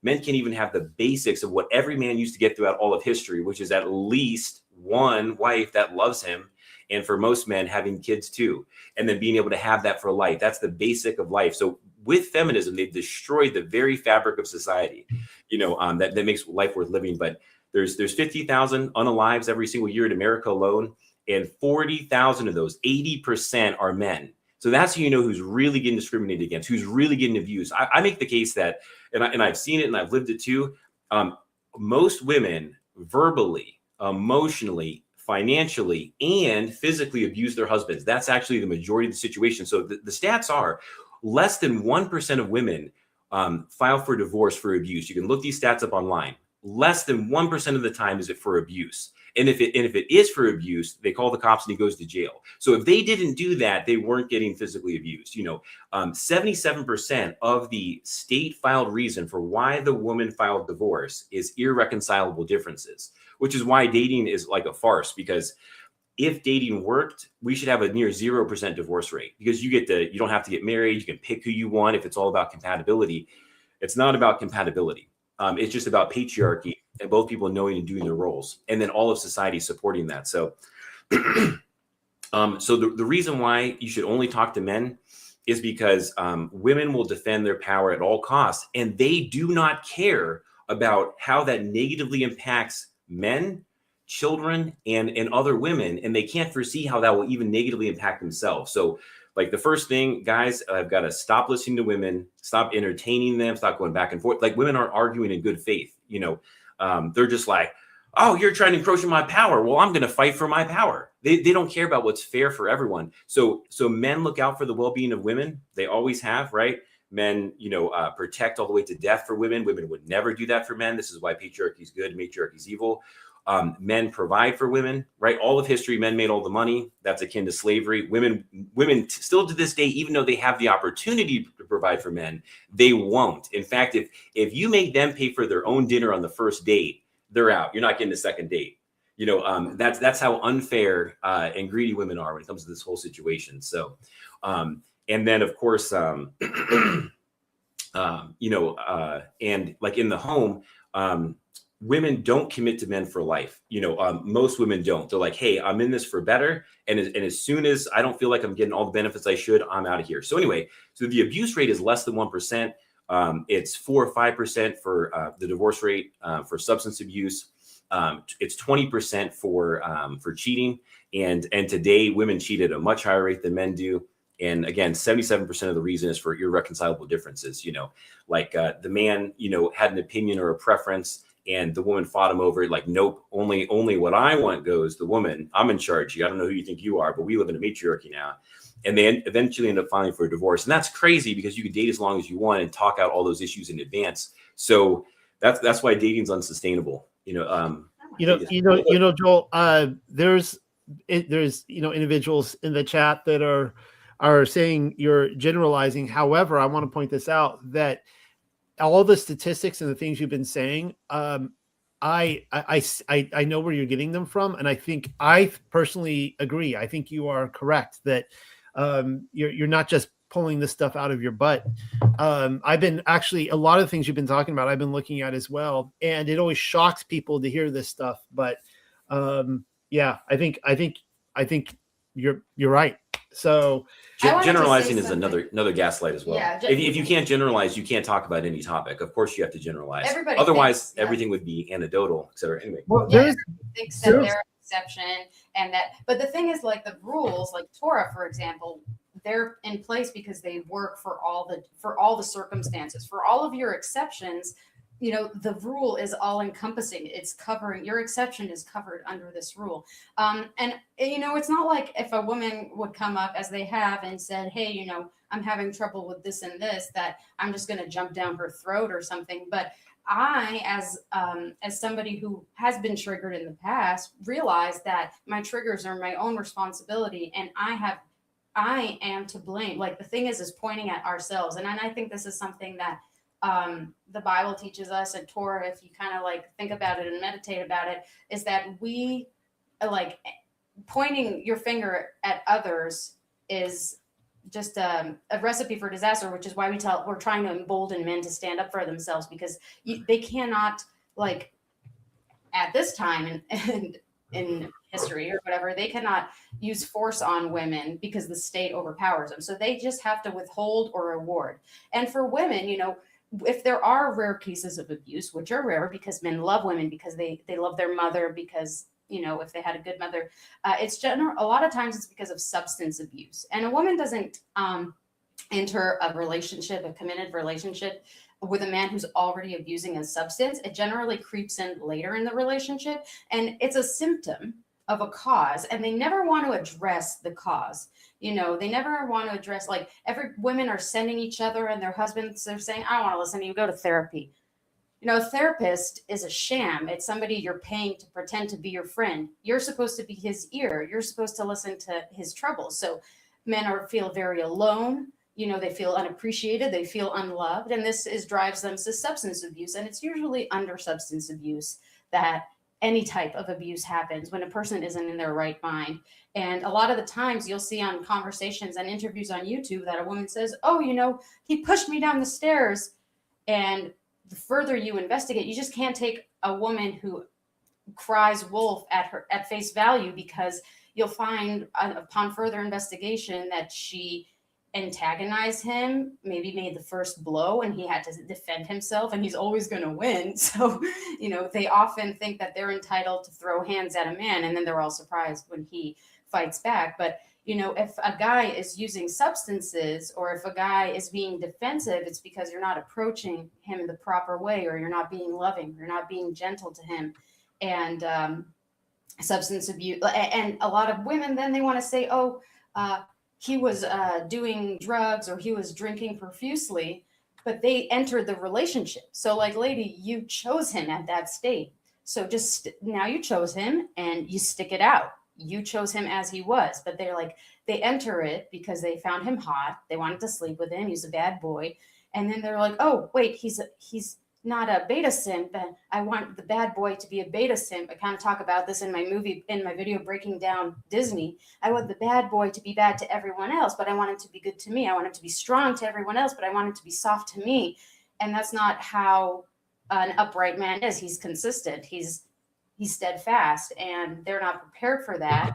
men can't even have the basics of what every man used to get throughout all of history, which is at least one wife that loves him. And for most men, having kids too, and then being able to have that for life. That's the basic of life. So with feminism, they've destroyed the very fabric of society, that makes life worth living. But there's 50,000 unalives every single year in America alone. And 40,000 of those, 80% are men. So that's who who's really getting discriminated against, who's really getting abused. I make the case that, and I've seen it and I've lived it too. Most women verbally, emotionally, financially, and physically abuse their husbands. That's actually the majority of the situation. So the stats are less than 1% of women file for divorce for abuse. You can look these stats up online. Less than 1% of the time is it for abuse. And if it is for abuse, they call the cops and he goes to jail. So if they didn't do that, they weren't getting physically abused. 77% of the state filed reason for why the woman filed divorce is irreconcilable differences, which is why dating is like a farce. Because if dating worked, we should have a near 0% divorce rate, because you don't have to get married. You can pick who you want. If it's all about compatibility, it's not about compatibility. It's just about patriarchy and both people knowing and doing their roles, and then all of society supporting that. So, so the reason why you should only talk to men is because women will defend their power at all costs, and they do not care about how that negatively impacts men, children, and other women, and they can't foresee how that will even negatively impact themselves. So Like the first thing, guys, I've got to stop listening to women, stop entertaining them, stop going back and forth. Like women aren't arguing in good faith. They're just like, oh, you're trying to encroach on my power. Well, I'm going to fight for my power. They don't care about what's fair for everyone. So men look out for the well-being of women. They always have, right? Men, protect all the way to death for women. Women would never do that for men. This is why patriarchy is good, matriarchy is evil. Men provide for women, right? All of history, men made all the money. That's akin to slavery. Women still to this day, even though they have the opportunity to provide for men, they won't. In fact, if you make them pay for their own dinner on the first date, they're out. You're not getting a second date. That's how unfair and greedy women are when it comes to this whole situation. So, and then of course, and like in the home, women don't commit to men for life. Most women don't. They're like, hey, I'm in this for better. And as soon as I don't feel like I'm getting all the benefits I should, I'm out of here. So anyway, so the abuse rate is less than 1%. It's 4 or 5% for the divorce rate for substance abuse. It's 20% for cheating. And today women cheat at a much higher rate than men do. And again, 77% of the reason is for irreconcilable differences. Like the man, had an opinion or a preference, and the woman fought him over it. Like, nope, only what I want goes. The woman, I'm in charge. I don't know who you think you are, but we live in a matriarchy now. And they eventually end up filing for a divorce. And that's crazy because you can date as long as you want and talk out all those issues in advance. So that's why dating's unsustainable. Joel, there's individuals in the chat that are saying you're generalizing. However, I want to point this out, that all the statistics and the things you've been saying, I know where you're getting them from. And I think I personally agree. I think you are correct that you're not just pulling this stuff out of your butt. I've been actually, a lot of things you've been talking about, I've been looking at as well. And it always shocks people to hear this stuff. But yeah, I think you're right. So generalizing is another gaslight as well. Yeah, if you can't generalize, you can't talk about any topic. Of course you have to generalize. Everybody Otherwise, thinks, everything would be anecdotal, et cetera. Anyway. Well, everybody thinks that they're an exception, and that, but the thing is, like the rules, like Torah, for example, they're in place because they work for all the circumstances. For all of your exceptions, the rule is all encompassing. It's covering, your exception is covered under this rule. And it's not like if a woman would come up, as they have, and said, hey, I'm having trouble with this and this, that I'm just going to jump down her throat or something. But I, as somebody who has been triggered in the past, realize that my triggers are my own responsibility, and I am to blame. Like the thing is pointing at ourselves. And I think this is something that the Bible teaches us, and Torah, if you kind of like think about it and meditate about it, is that we like pointing your finger at others is just a recipe for disaster, which is why we're trying to embolden men to stand up for themselves, because they cannot, like at this time and in history or whatever, they cannot use force on women because the state overpowers them. So they just have to withhold or reward. And for women, if there are rare cases of abuse, which are rare because men love women because they love their mother, because if they had a good mother, a lot of times it's because of substance abuse. And a woman doesn't enter a committed relationship with a man who's already abusing a substance. It generally creeps in later in the relationship, and it's a symptom of a cause, and they never want to address the cause. They never want to address, like, women are sending each other and their husbands, they're saying, I don't want to listen to you, go to therapy. A therapist is a sham. It's somebody you're paying to pretend to be your friend. You're supposed to be his ear. You're supposed to listen to his troubles. So men feel very alone. They feel unappreciated. They feel unloved. And this drives them to substance abuse. And it's usually under substance abuse that any type of abuse happens, when a person isn't in their right mind. And a lot of the times you'll see on conversations and interviews on YouTube that a woman says, oh, he pushed me down the stairs. And the further you investigate, you just can't take a woman who cries wolf at face value, because you'll find upon further investigation that she antagonized him, maybe made the first blow, and he had to defend himself, and he's always going to win. So, they often think that they're entitled to throw hands at a man, and then they're all surprised when he fights back. But You know, if a guy is using substances or if a guy is being defensive, it's because you're not approaching him the proper way, or you're not being loving, you're not being gentle to him. And substance abuse, and a lot of women then they want to say, oh, he was doing drugs or he was drinking profusely, but they entered the relationship. So like, lady, you chose him at that state, so just now you chose him and you stick it out. You chose him as he was, but they're like, they enter it because they found him hot, they wanted to sleep with him, he's a bad boy, and then they're like, oh wait, he's not a beta simp, and I want the bad boy to be a beta simp. I kind of talk about this in my video, Breaking Down Disney. I want the bad boy to be bad to everyone else, but I want him to be good to me. I want him to be strong to everyone else, but I want him to be soft to me. And that's not how an upright man is. He's consistent. He's steadfast, and they're not prepared for that.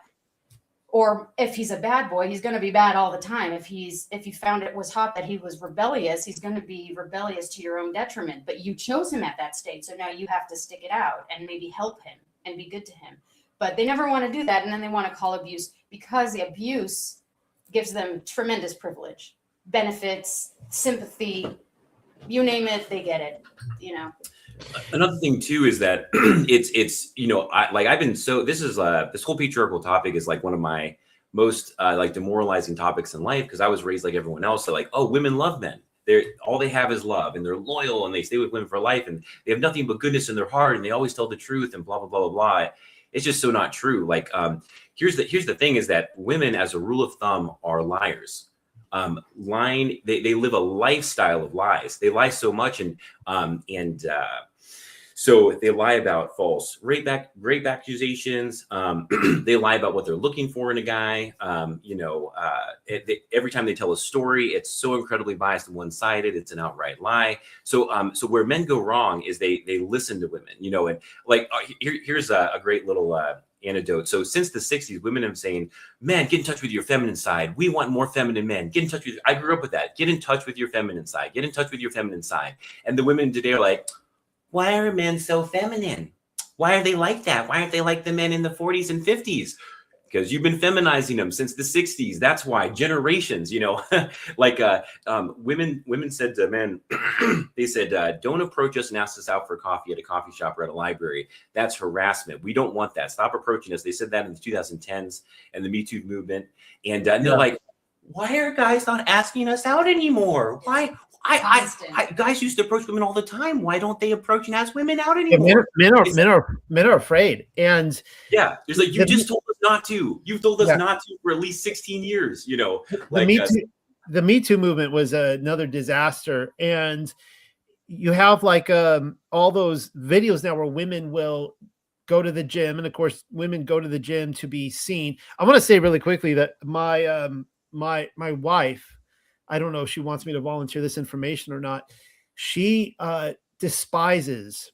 Or if he's a bad boy, he's going to be bad all the time. If you found it was hot that he was rebellious, he's going to be rebellious to your own detriment. But you chose him at that state, so now you have to stick it out and maybe help him and be good to him. But they never want to do that, and then they want to call abuse, because the abuse gives them tremendous privilege, benefits, sympathy, you name it, they get it. You know. Another thing too is that it's you know, I've been so, this whole patriarchal topic is like one of my most like demoralizing topics in life, because I was raised like everyone else. So like, oh, women love men. All they have is love, and they're loyal, and they stay with women for life, and they have nothing but goodness in their heart, and they always tell the truth, and blah blah blah blah blah. It's just so not true. Like here's the thing is that women, as a rule of thumb, are liars. Lying, they live a lifestyle of lies. They lie so much, and so they lie about false rape accusations. They lie about what they're looking for in a guy. Every time they tell a story, it's so incredibly biased and one-sided. It's an outright lie. So where men go wrong is they listen to women, you know, and like here's a great little anecdote. So since the 60s, women have been saying, man, get in touch with your feminine side. We want more feminine men. Get in touch with, I grew up with that. Get in touch with your feminine side. Get in touch with your feminine side. And the women today are like, why are men so feminine? Why are they like that? Why aren't they like the men in the 40s and 50s? Because you've been feminizing them since the 60s. That's why, generations, you know, like women said to men, they said, don't approach us and ask us out for coffee at a coffee shop or at a library. That's harassment. We don't want that. Stop approaching us. They said that in the 2010s and the Me Too movement. And they're like, why are guys not asking us out anymore? Why? Guys used to approach women all the time. Why don't they approach and ask women out anymore? Men are afraid. And yeah, there's like, you just told us not to. You've told us not to for at least 16 years. You know, like the Me Too movement was another disaster. And you have like all those videos now where women will go to the gym, and of course, women go to the gym to be seen. I want to say really quickly that my wife, I don't know if she wants me to volunteer this information or not. She despises.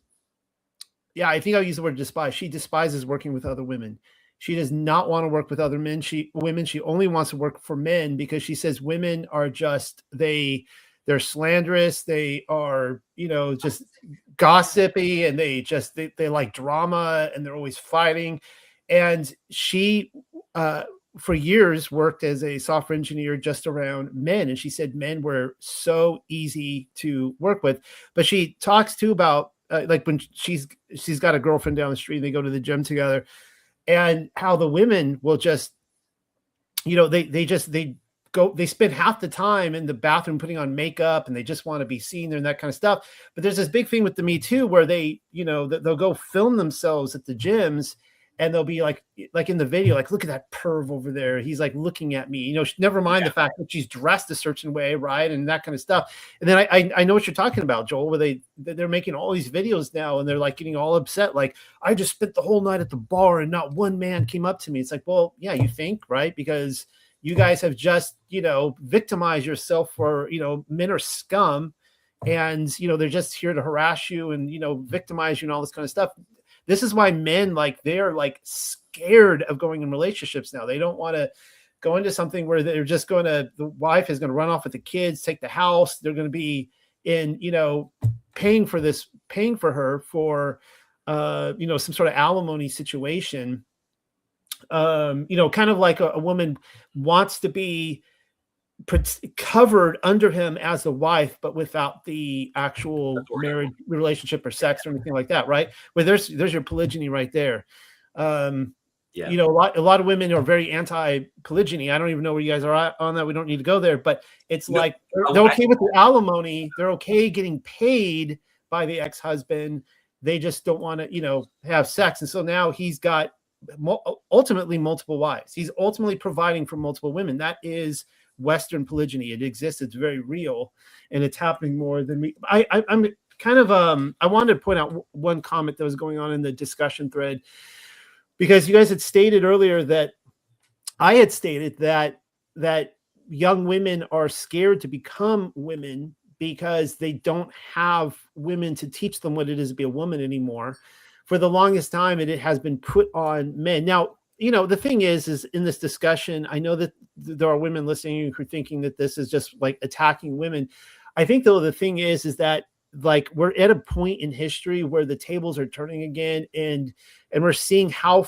Yeah, I think I'll use the word despise. She despises working with other women. She does not want to work with other men. She only wants to work for men, because she says women are just, they're slanderous. They are, you know, just gossipy, and they like drama, and they're always fighting. And she, for years, worked as a software engineer just around men. And she said men were so easy to work with. But she talks too about like when she's got a girlfriend down the street, and they go to the gym together, and how the women will just, you know, they spend half the time in the bathroom putting on makeup, and they just want to be seen there and that kind of stuff. But there's this big thing with the Me Too where they, you know, they'll go film themselves at the gyms, and they'll be like in the video, like, look at that perv over there. He's like looking at me, you know, never mind the fact that she's dressed a certain way. Right. And that kind of stuff. And then I know what you're talking about, Joel, where they're making all these videos now, and they're like getting all upset. Like, I just spent the whole night at the bar and not one man came up to me. It's like, well, yeah, you think, right? Because you guys have just, you know, victimized yourself for, you know, men are scum, and, you know, they're just here to harass you and, you know, victimize you and all this kind of stuff. This is why men, like, they're like scared of going in relationships now. They don't want to go into something where they're just the wife is going to run off with the kids, take the house. They're going to be in, you know, paying for her for, you know, some sort of alimony situation. kind of like a woman wants to be covered under him as a wife, but without the actual marriage relationship or sex or anything like that, right? Where there's your polygyny right there. Yeah. A lot of women are very anti-polygyny. I don't even know where you guys are at on that. We don't need to go there, but it's like they're okay with the alimony. They're okay getting paid by the ex-husband. They just don't want to, have sex. And so now he's got ultimately multiple wives. He's ultimately providing for multiple women. That is Western polygyny. It exists. It's very real, and it's happening more than we. I'm kind of I wanted to point out one comment that was going on in the discussion thread, because you guys had stated earlier that I had stated that young women are scared to become women because they don't have women to teach them what it is to be a woman anymore. For the longest time, it has been put on men. Now, the thing is in this discussion, I know that there are women listening who are thinking that this is just like attacking women. I think, though, the thing is that like we're at a point in history where the tables are turning again, and we're seeing how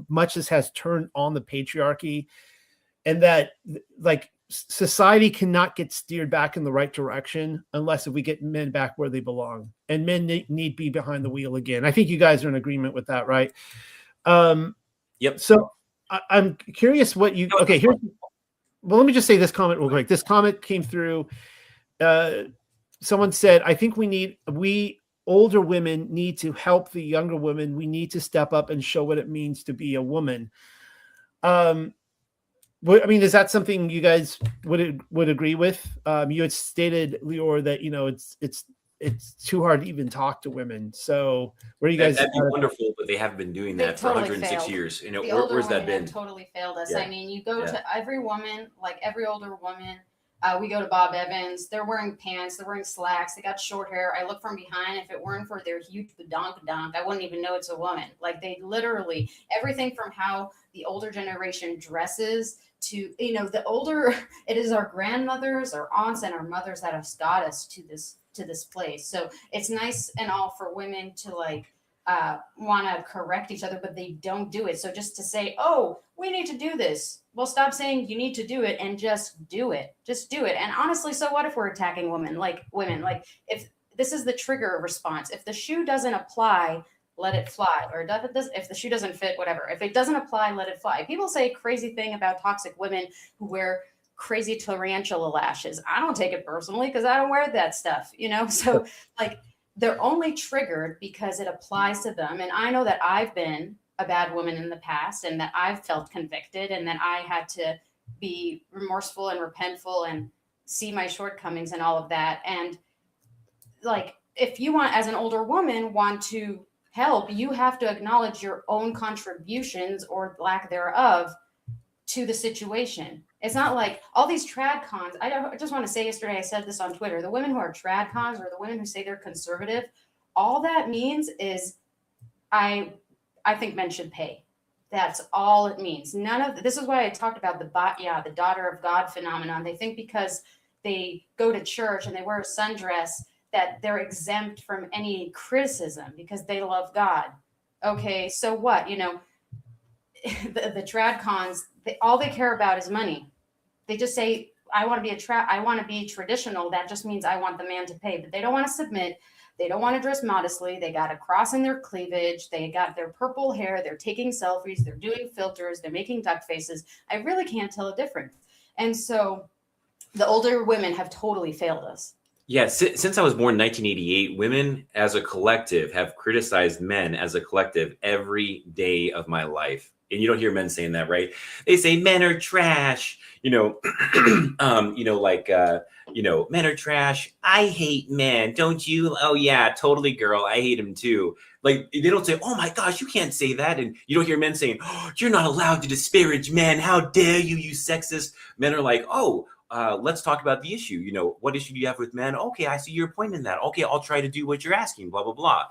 much this has turned on the patriarchy, and that like society cannot get steered back in the right direction unless if we get men back where they belong, and men need be behind the wheel again. I think you guys are in agreement with that, right? Yep. So I'm curious what you, okay, here's, well, let me just say this comment real quick. This comment came through. Someone said, I think we older women need to help the younger women. We need to step up and show what it means to be a woman. Is that something you guys would agree with? You had stated, Lior, that, it's too hard to even talk to women. So where you guys? That'd be wonderful, but they haven't been doing that for 106 failed. years. Where's that been? Totally failed us. Yeah. I mean, you go to every woman, like every older woman. We go to Bob Evans. They're wearing pants. They're wearing slacks. They got short hair. I look from behind. If it weren't for their huge badonk, I wouldn't even know it's a woman. Like they literally everything from how the older generation dresses to the older it is our grandmothers, our aunts, and our mothers that have got us to this place. So it's nice and all for women to want to correct each other, but they don't do it. So just to say, oh, we need to do this. Well, stop saying you need to do it and just do it. Just do it. And honestly, so what if we're attacking women? Like if this is the trigger response, if the shoe doesn't apply, let it fly. Or if the shoe doesn't fit, whatever. If it doesn't apply, let it fly. People say crazy thing about toxic women who wear crazy tarantula lashes. I don't take it personally because I don't wear that stuff, So they're only triggered because it applies to them. And I know that I've been a bad woman in the past and that I've felt convicted and that I had to be remorseful and repentful and see my shortcomings and all of that. And if you as an older woman want to help, you have to acknowledge your own contributions or lack thereof to the situation. It's not like all these trad cons. I just want to say, yesterday I said this on Twitter, the women who are trad cons or the women who say they're conservative, all that means is I think men should pay. That's all it means. This is why I talked about the daughter of God phenomenon. They think because they go to church and they wear a sundress that they're exempt from any criticism because they love God. Okay, so what? The trad cons, all they care about is money. They just say, I want to be traditional. That just means I want the man to pay, but they don't want to submit. They don't want to dress modestly. They got a cross in their cleavage. They got their purple hair. They're taking selfies. They're doing filters. They're making duck faces. I really can't tell a difference. And so the older women have totally failed us. Yeah, since I was born in 1988, women as a collective have criticized men as a collective every day of my life. And you don't hear men saying that, right? They say men are trash, men are trash. I hate men. Don't you? Oh yeah, totally, girl. I hate him too. Like they don't say, oh my gosh, you can't say that. And you don't hear men saying, oh, you're not allowed to disparage men. How dare you, you sexist? Men are like, oh, let's talk about the issue. What issue do you have with men? Okay, I see your point in that. Okay, I'll try to do what you're asking, blah, blah, blah.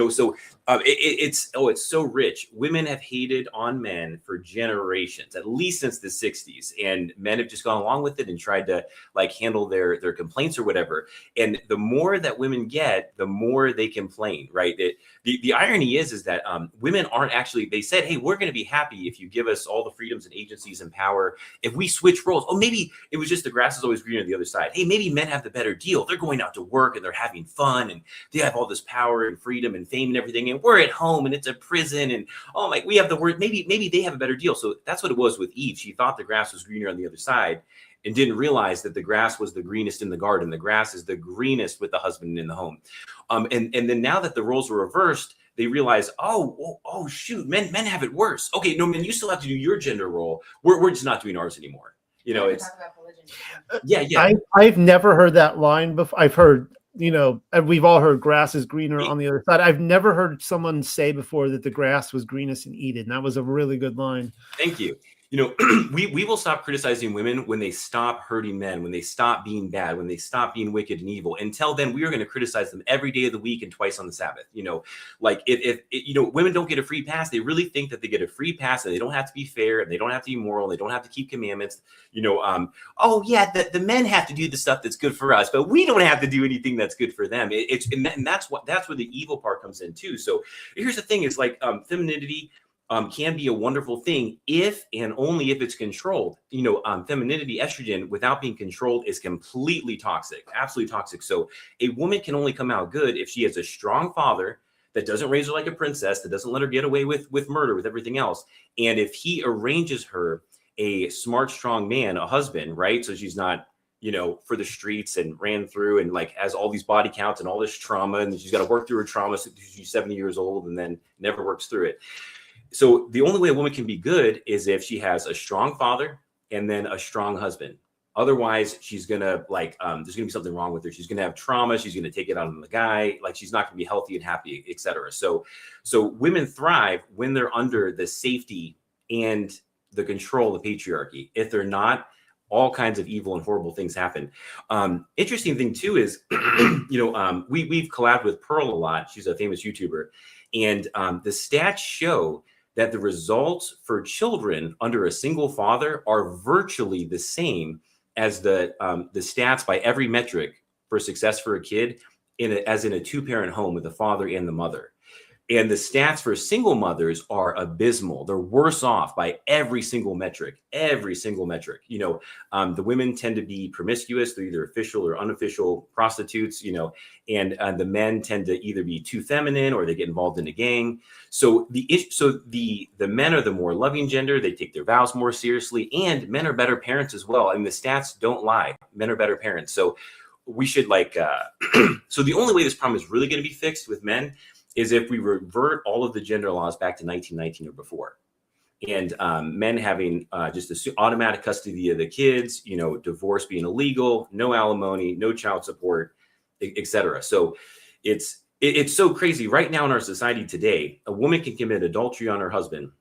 So it's so rich. Women have hated on men for generations, at least since the 60s. And men have just gone along with it and tried to like handle their complaints or whatever. And the more that women get, the more they complain, right? The irony is that women aren't actually, they said, hey, we're going to be happy if you give us all the freedoms and agencies and power. If we switch roles, maybe it was just the grass is always greener on the other side. Hey, maybe men have the better deal. They're going out to work and they're having fun and they have all this power and freedom and fame and everything. And we're at home and it's a prison and we have the word. Maybe they have a better deal. So that's what it was with Eve. She thought the grass was greener on the other side and didn't realize that the grass was the greenest in the garden. The grass is the greenest with the husband in the home. And then now that the roles were reversed, they realize, oh shoot, men have it worse. Okay, no, men, you still have to do your gender role. We're just not doing ours anymore. It's talk about religion. Yeah. I've never heard that line before. I've heard, and we've all heard grass is greener on the other side. I've never heard someone say before that the grass was greenest in Eden. That was a really good line. Thank you. We will stop criticizing women when they stop hurting men, when they stop being bad, when they stop being wicked and evil. Until then, we are going to criticize them every day of the week and twice on the Sabbath. Like if women don't get a free pass, they really think that they get a free pass and they don't have to be fair and they don't have to be moral. And they don't have to keep commandments. The men have to do the stuff that's good for us, but we don't have to do anything that's good for them. And that's where the evil part comes in too. So here's the thing: it's like femininity can be a wonderful thing if and only if it's controlled. Femininity, estrogen, without being controlled is completely toxic, absolutely toxic. So a woman can only come out good if she has a strong father that doesn't raise her like a princess, that doesn't let her get away with murder, with everything else. And if he arranges her a smart, strong man, a husband, right? So she's not, for the streets and ran through and like has all these body counts and all this trauma, and she's got to work through her trauma. So she's 70 years old and then never works through it. So the only way a woman can be good is if she has a strong father and then a strong husband. Otherwise, she's going to there's going to be something wrong with her. She's going to have trauma. She's going to take it out on the guy. Like she's not going to be healthy and happy, etc. So women thrive when they're under the safety and the control of patriarchy. If they're not, all kinds of evil and horrible things happen. Interesting thing too is, we've collabed with Pearl a lot. She's a famous YouTuber. And the stats show that the results for children under a single father are virtually the same as the stats by every metric for success for a kid as in a two-parent home with the father and the mother. And the stats for single mothers are abysmal. They're worse off by every single metric. The women tend to be promiscuous. They're either official or unofficial prostitutes, and the men tend to either be too feminine or they get involved in a gang. So the men are the more loving gender. They take their vows more seriously, and men are better parents as well. And the stats don't lie. Men are better parents. So we should so the only way this problem is really going to be fixed with men is if we revert all of the gender laws back to 1919 or before. And men having just automatic custody of the kids, divorce being illegal, no alimony, no child support, etc. So it's so crazy. Right now in our society today, a woman can commit adultery on her husband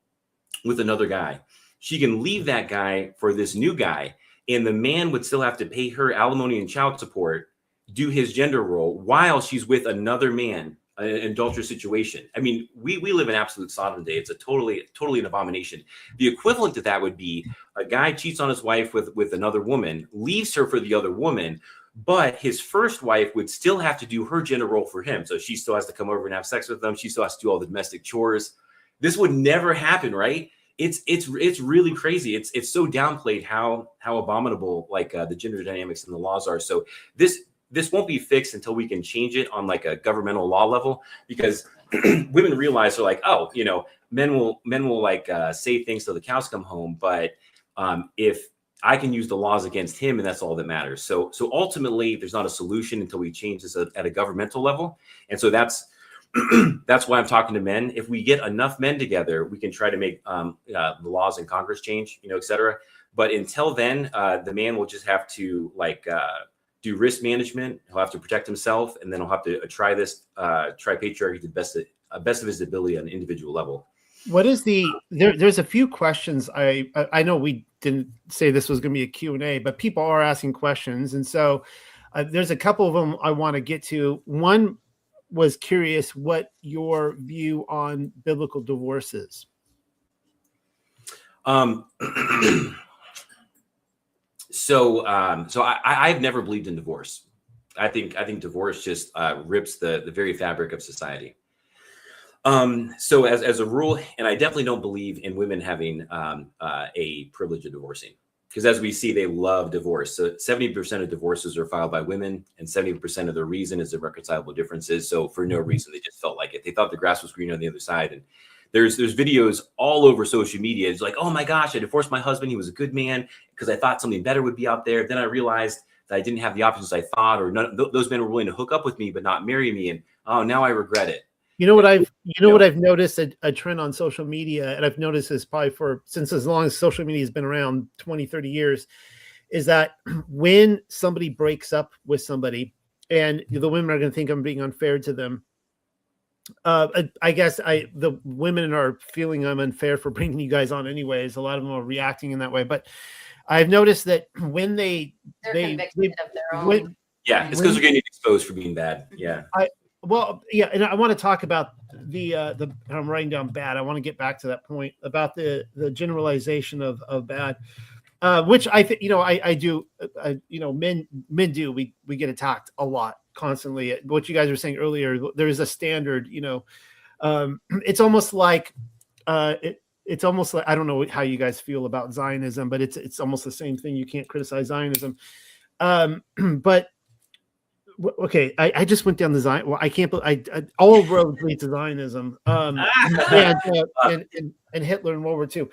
with another guy. She can leave that guy for this new guy, and the man would still have to pay her alimony and child support, do his gender role while she's with another man, an adulterous situation. I mean, we live in absolute Sodom day. It's a totally an abomination. The equivalent to that would be a guy cheats on his wife with another woman, leaves her for the other woman, but his first wife would still have to do her gender role for him. So she still has to come over and have sex with him. She still has to do all the domestic chores. This would never happen, right? It's really crazy. It's so downplayed how abominable the gender dynamics and the laws are. So this won't be fixed until we can change it on a governmental law level, because women realize they're like, men will say things till the cows come home. But if I can use the laws against him, and that's all that matters. So ultimately there's not a solution until we change this at a governmental level. And so that's why I'm talking to men. If we get enough men together, we can try to make the laws in Congress change, et cetera. But until then, the man will just have to do risk management. He'll have to protect himself, and then he'll have to try patriarchy to the best of his ability on an individual level. What is there's a few questions I know didn't say this was going to be a Q&A, but people are asking questions. And so there's a couple of them I want to get to. One was curious what your view on biblical divorce is. So I've never believed in divorce. I think divorce just rips the very fabric of society. So as a rule, and I definitely don't believe in women having a privilege of divorcing, because as we see, they love divorce. So 70% of divorces are filed by women, and 70% of the reason is irreconcilable differences. So for no reason, they just felt like it. They thought the grass was greener on the other side. And there's videos all over social media. It's like, oh my gosh, I divorced my husband. He was a good man because I thought something better would be out there. Then I realized that I didn't have the options I thought, or those men were willing to hook up with me but not marry me. And oh, now I regret it. You know what I've noticed a trend on social media, and I've noticed this probably since as long as social media has been around 20, 30 years, is that when somebody breaks up with somebody and the women are going to think I'm being unfair to them, I guess the women are feeling I'm unfair for bringing you guys on anyways. A lot of them are reacting in that way, but I've noticed that when they're convicted of their own. It's because they're getting exposed for being bad. Yeah. And I want to talk about the I'm writing down bad. I want to get back to that point about the generalization of bad, which I think, I do, men do, we get attacked a lot constantly. What you guys were saying earlier, there is a standard, it's almost like, it's almost like, I don't know how you guys feel about Zionism, but it's almost the same thing. You can't criticize Zionism. But okay, I just went down the Zion. Well, I can't. All roads lead to Zionism, and Hitler in World War II.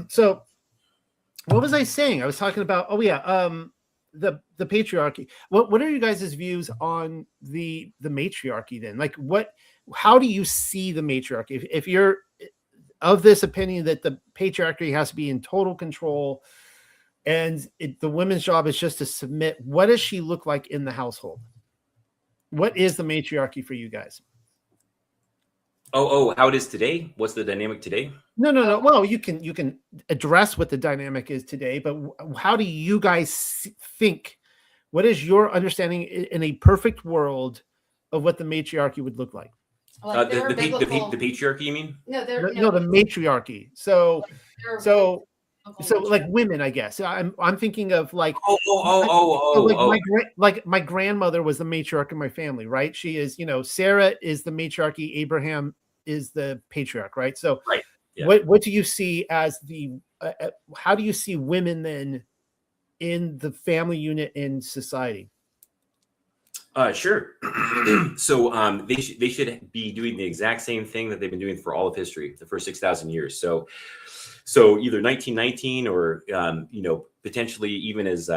So, what was I saying? I was talking about. Oh yeah, the patriarchy. What are you guys' views on the matriarchy then? Like, how do you see the matriarchy? If you're of this opinion that the patriarchy has to be in total control, and the women's job is just to submit, what does she look like in the household? What is the matriarchy for you guys? Oh, how it is today? What's the dynamic today? No. Well, you can address what the dynamic is today, but how do you guys think? What is your understanding in a perfect world of what the matriarchy would look like? Like the patriarchy, you mean? No, the matriarchy. So like women, I guess. I'm thinking of like my grandmother was the matriarch of my family, right? She is, Sarah is the matriarchy, Abraham is the patriarch, right? So right. Yeah. What do you see as how do you see women then in the family unit in society? Sure. So they should be doing the exact same thing that they've been doing for all of history, the first 6,000 years. So either 1919 or potentially even as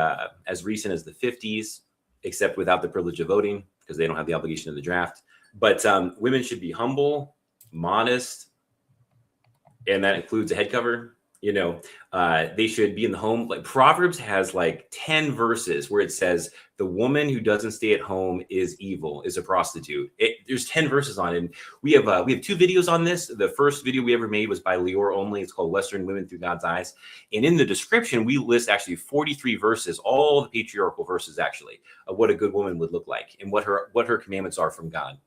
recent as the 50s, except without the privilege of voting because they don't have the obligation of the draft. But women should be humble, modest, and that includes a head cover. They should be in the home. Like Proverbs has like 10 verses where it says the woman who doesn't stay at home is evil, is a prostitute. There's 10 verses on it. And we have 2 videos on this. The first video we ever made was by Leor only. It's called Western Women Through God's Eyes. And in the description, we list actually 43 verses, all the patriarchal verses actually, of what a good woman would look like and what her commandments are from God.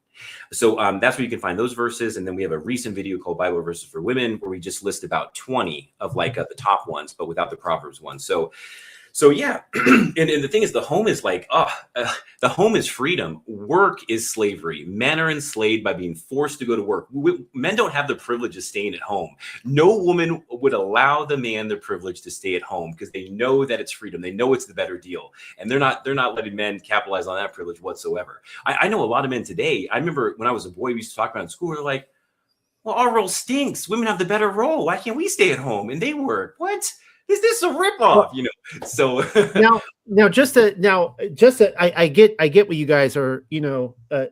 So that's where you can find those verses. And then we have a recent video called Bible Verses for Women, where we just list about 20 of like the top ones, but without the Proverbs one. So yeah. and the thing is, the home is like, the home is freedom. Work is slavery. Men are enslaved by being forced to go to work. Men don't have the privilege of staying at home. No woman would allow the man the privilege to stay at home because they know that it's freedom. They know it's the better deal. And they're not letting men capitalize on that privilege whatsoever. I know a lot of men today. I remember when I was a boy, we used to talk about in school, we were like, well, our role stinks. Women have the better role. Why can't we stay at home? And they work. What? Is this a ripoff? So I get what you guys are,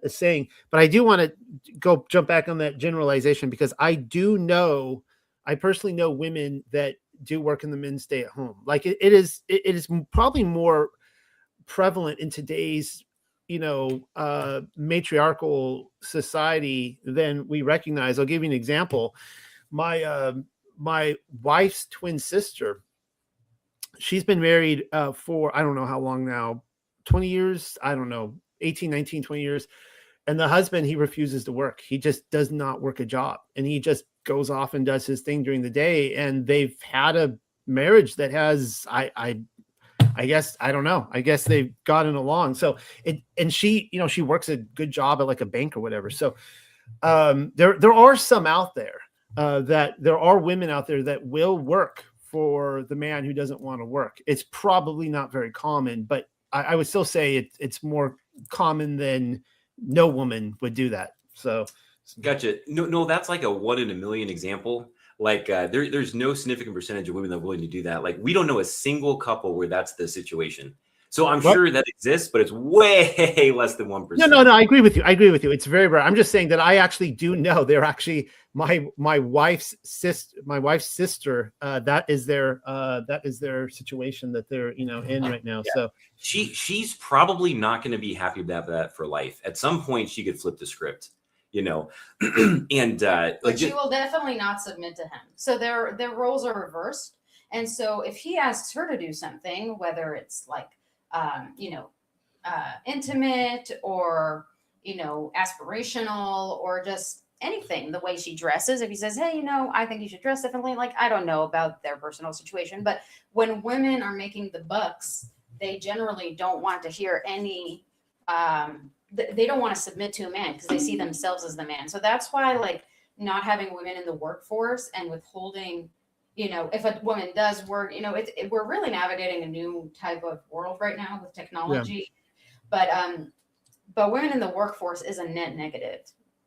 saying, but I do want to jump back on that generalization because I personally know women that do work and the men stay at home. Like it is probably more prevalent in today's, matriarchal society than we recognize. I'll give you an example. My wife's twin sister she's been married for, I don't know how long now, 20 years, I don't know, 18, 19, 20 years. And the husband, he refuses to work. He just does not work a job. And he just goes off and does his thing during the day. And they've had a marriage that has, I guess, I don't know. I guess they've gotten along. So and she, she works a good job at like a bank or whatever. So there are some out there that there are women out there that will work for the man who doesn't want to work. It's probably not very common, but I would still say it's more common than no woman would do that. So gotcha. No, that's like a 1 in a million example. Like there's no significant percentage of women that are willing to do that. Like we don't know a single couple where that's the situation. So I'm sure that exists, but it's way less than 1%. No. I agree with you. It's very rare. I'm just saying that I actually do know they're actually my wife's sister. That is their situation that they're in right now. Yeah. So she's probably not going to be happy about that for life. At some point, she could flip the script. And but she will definitely not submit to him. So their roles are reversed. And so if he asks her to do something, whether it's like intimate or aspirational or just anything, the way she dresses, if he says, hey, I think you should dress differently, like I don't know about their personal situation, but when women are making the bucks, they generally don't want to hear any they don't want to submit to a man because they see themselves as the man. So that's why like not having women in the workforce and withholding, if a woman does work, we're really navigating a new type of world right now with technology. Yeah. But women in the workforce is a net negative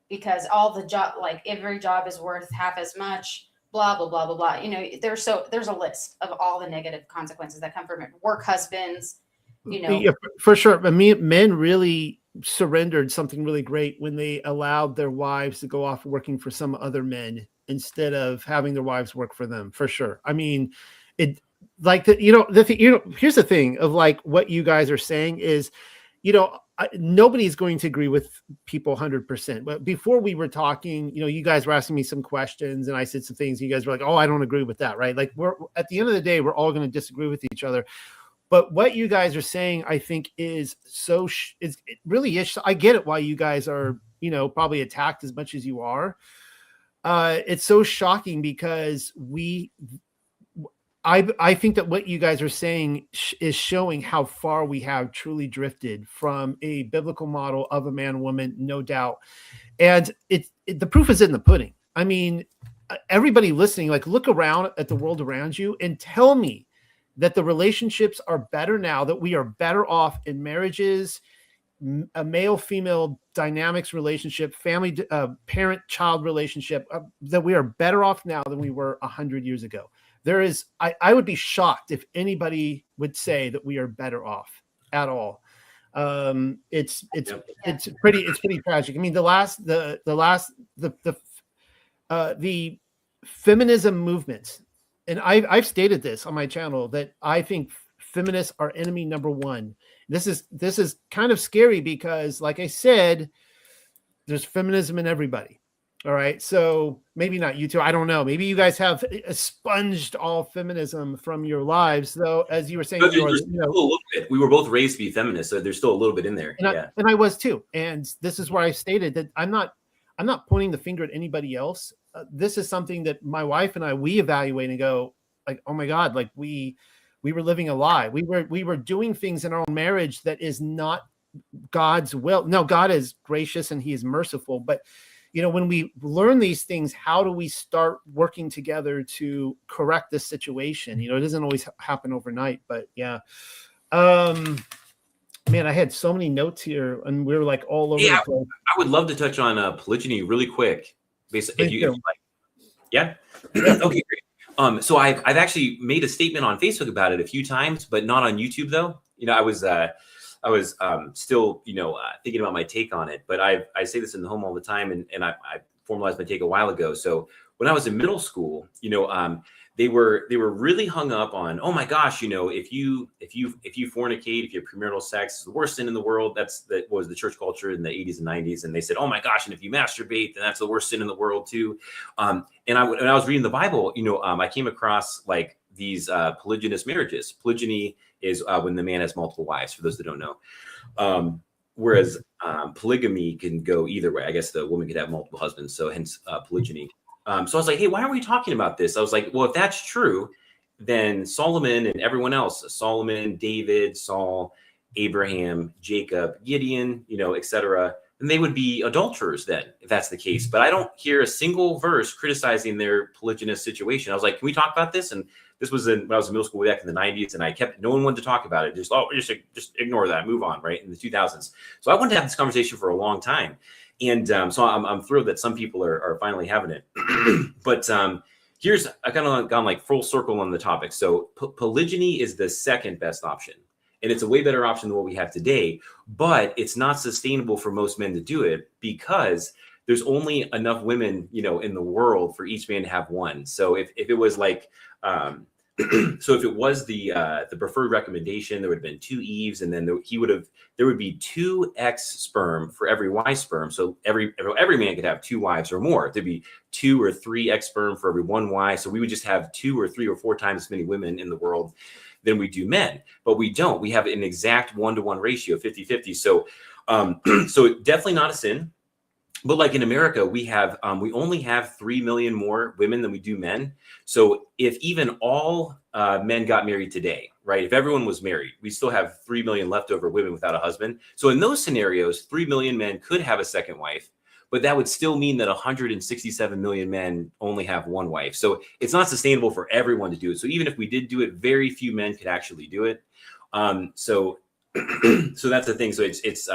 because all the job, like every job is worth half as much, blah, blah, blah, blah, blah. There's a list of all the negative consequences that come from it. Work husbands, Yeah, for sure. I mean, men really surrendered something really great when they allowed their wives to go off working for some other men instead of having their wives work for them. For sure. I mean, it like here's the thing of like what you guys are saying is, nobody's going to agree with people 100%. But before we were talking, you guys were asking me some questions and I said some things. And you guys were like, oh, I don't agree with that. Right. Like we're at the end of the day, we're all going to disagree with each other. But what you guys are saying, I think, is it really is. I get it why you guys are, probably attacked as much as you are. It's so shocking because I think that what you guys are saying is showing how far we have truly drifted from a biblical model of a man, woman, no doubt. And the proof is in the pudding. I mean, everybody listening, like look around at the world around you and tell me that the relationships are better now, that we are better off in marriages, a male-female dynamics relationship, family, parent-child relationship, that we are better off now than we were 100 years ago. I would be shocked if anybody would say that we are better off at all. It's pretty tragic. I mean, the feminism movement, and I've stated this on my channel that I think feminists are enemy number one. This is kind of scary because, like I said, there's feminism in everybody. All right, so maybe not you two. I don't know. Maybe you guys have expunged all feminism from your lives, though. As you were saying, a little bit. We were both raised to be feminists, so there's still a little bit in there. And I was too. And this is where I stated that I'm not pointing the finger at anybody else. This is something that my wife and we evaluate and go like, oh my God, like we were living a lie. We were doing things in our own marriage that is not God's will. No, God is gracious and He is merciful, but when we learn these things, how do we start working together to correct this situation? It doesn't always happen overnight, but yeah. Man, I had so many notes here and we were like all over the place. I would love to touch on polygyny really quick. Basically, if you like. Yeah. Okay, great. So I've actually made a statement on Facebook about it a few times, but not on YouTube though. I was still, thinking about my take on it, but I say this in the home all the time, and I formalized my take a while ago. So when I was in middle school, they were really hung up on, oh my gosh, if you fornicate, if you have premarital sex, it's the worst sin in the world. That was the church culture in the 80s and 90s, and they said, oh my gosh, and if you masturbate, then that's the worst sin in the world too. And when I was reading the Bible, I came across like these polygynous marriages. Polygyny is when the man has multiple wives, for those that don't know. Whereas polygamy can go either way. I guess the woman could have multiple husbands, so hence polygyny. So I was like, hey, why are we talking about this? I was like, well, if that's true, then Solomon and everyone else, Solomon, David, Saul, Abraham, Jacob, Gideon, etc., then they would be adulterers then, if that's the case. But I don't hear a single verse criticizing their polygynous situation. I was like, can we talk about this? And this was when I was in middle school back in the 90s, and no one wanted to talk about it. Just ignore that, move on, right? In the 2000s. So I wanted to have this conversation for a long time. And so I'm thrilled that some people are finally having it. But I kind of gone like full circle on the topic. So polygyny is the second best option. And it's a way better option than what we have today, but it's not sustainable for most men to do it because there's only enough women, in the world for each man to have one. So if it was like, so if it was the preferred recommendation, there would have been 2 Eves, and then there would be 2 X sperm for every Y sperm. So every man could have 2 wives or more. There'd be 2 or 3 X sperm for every 1 Y. So we would just have 2 or 3 or 4 times as many women in the world than we do men, but we don't. We have an exact 1-to-1 ratio, 50-50. So, so definitely not a sin. But like in America, we only have 3 million more women than we do men. So if even all men got married today, right? If everyone was married, we still have 3 million leftover women without a husband. So in those scenarios, 3 million men could have a second wife, but that would still mean that 167 million men only have 1 wife. So it's not sustainable for everyone to do it. So even if we did do it, very few men could actually do it. So that's the thing. So it's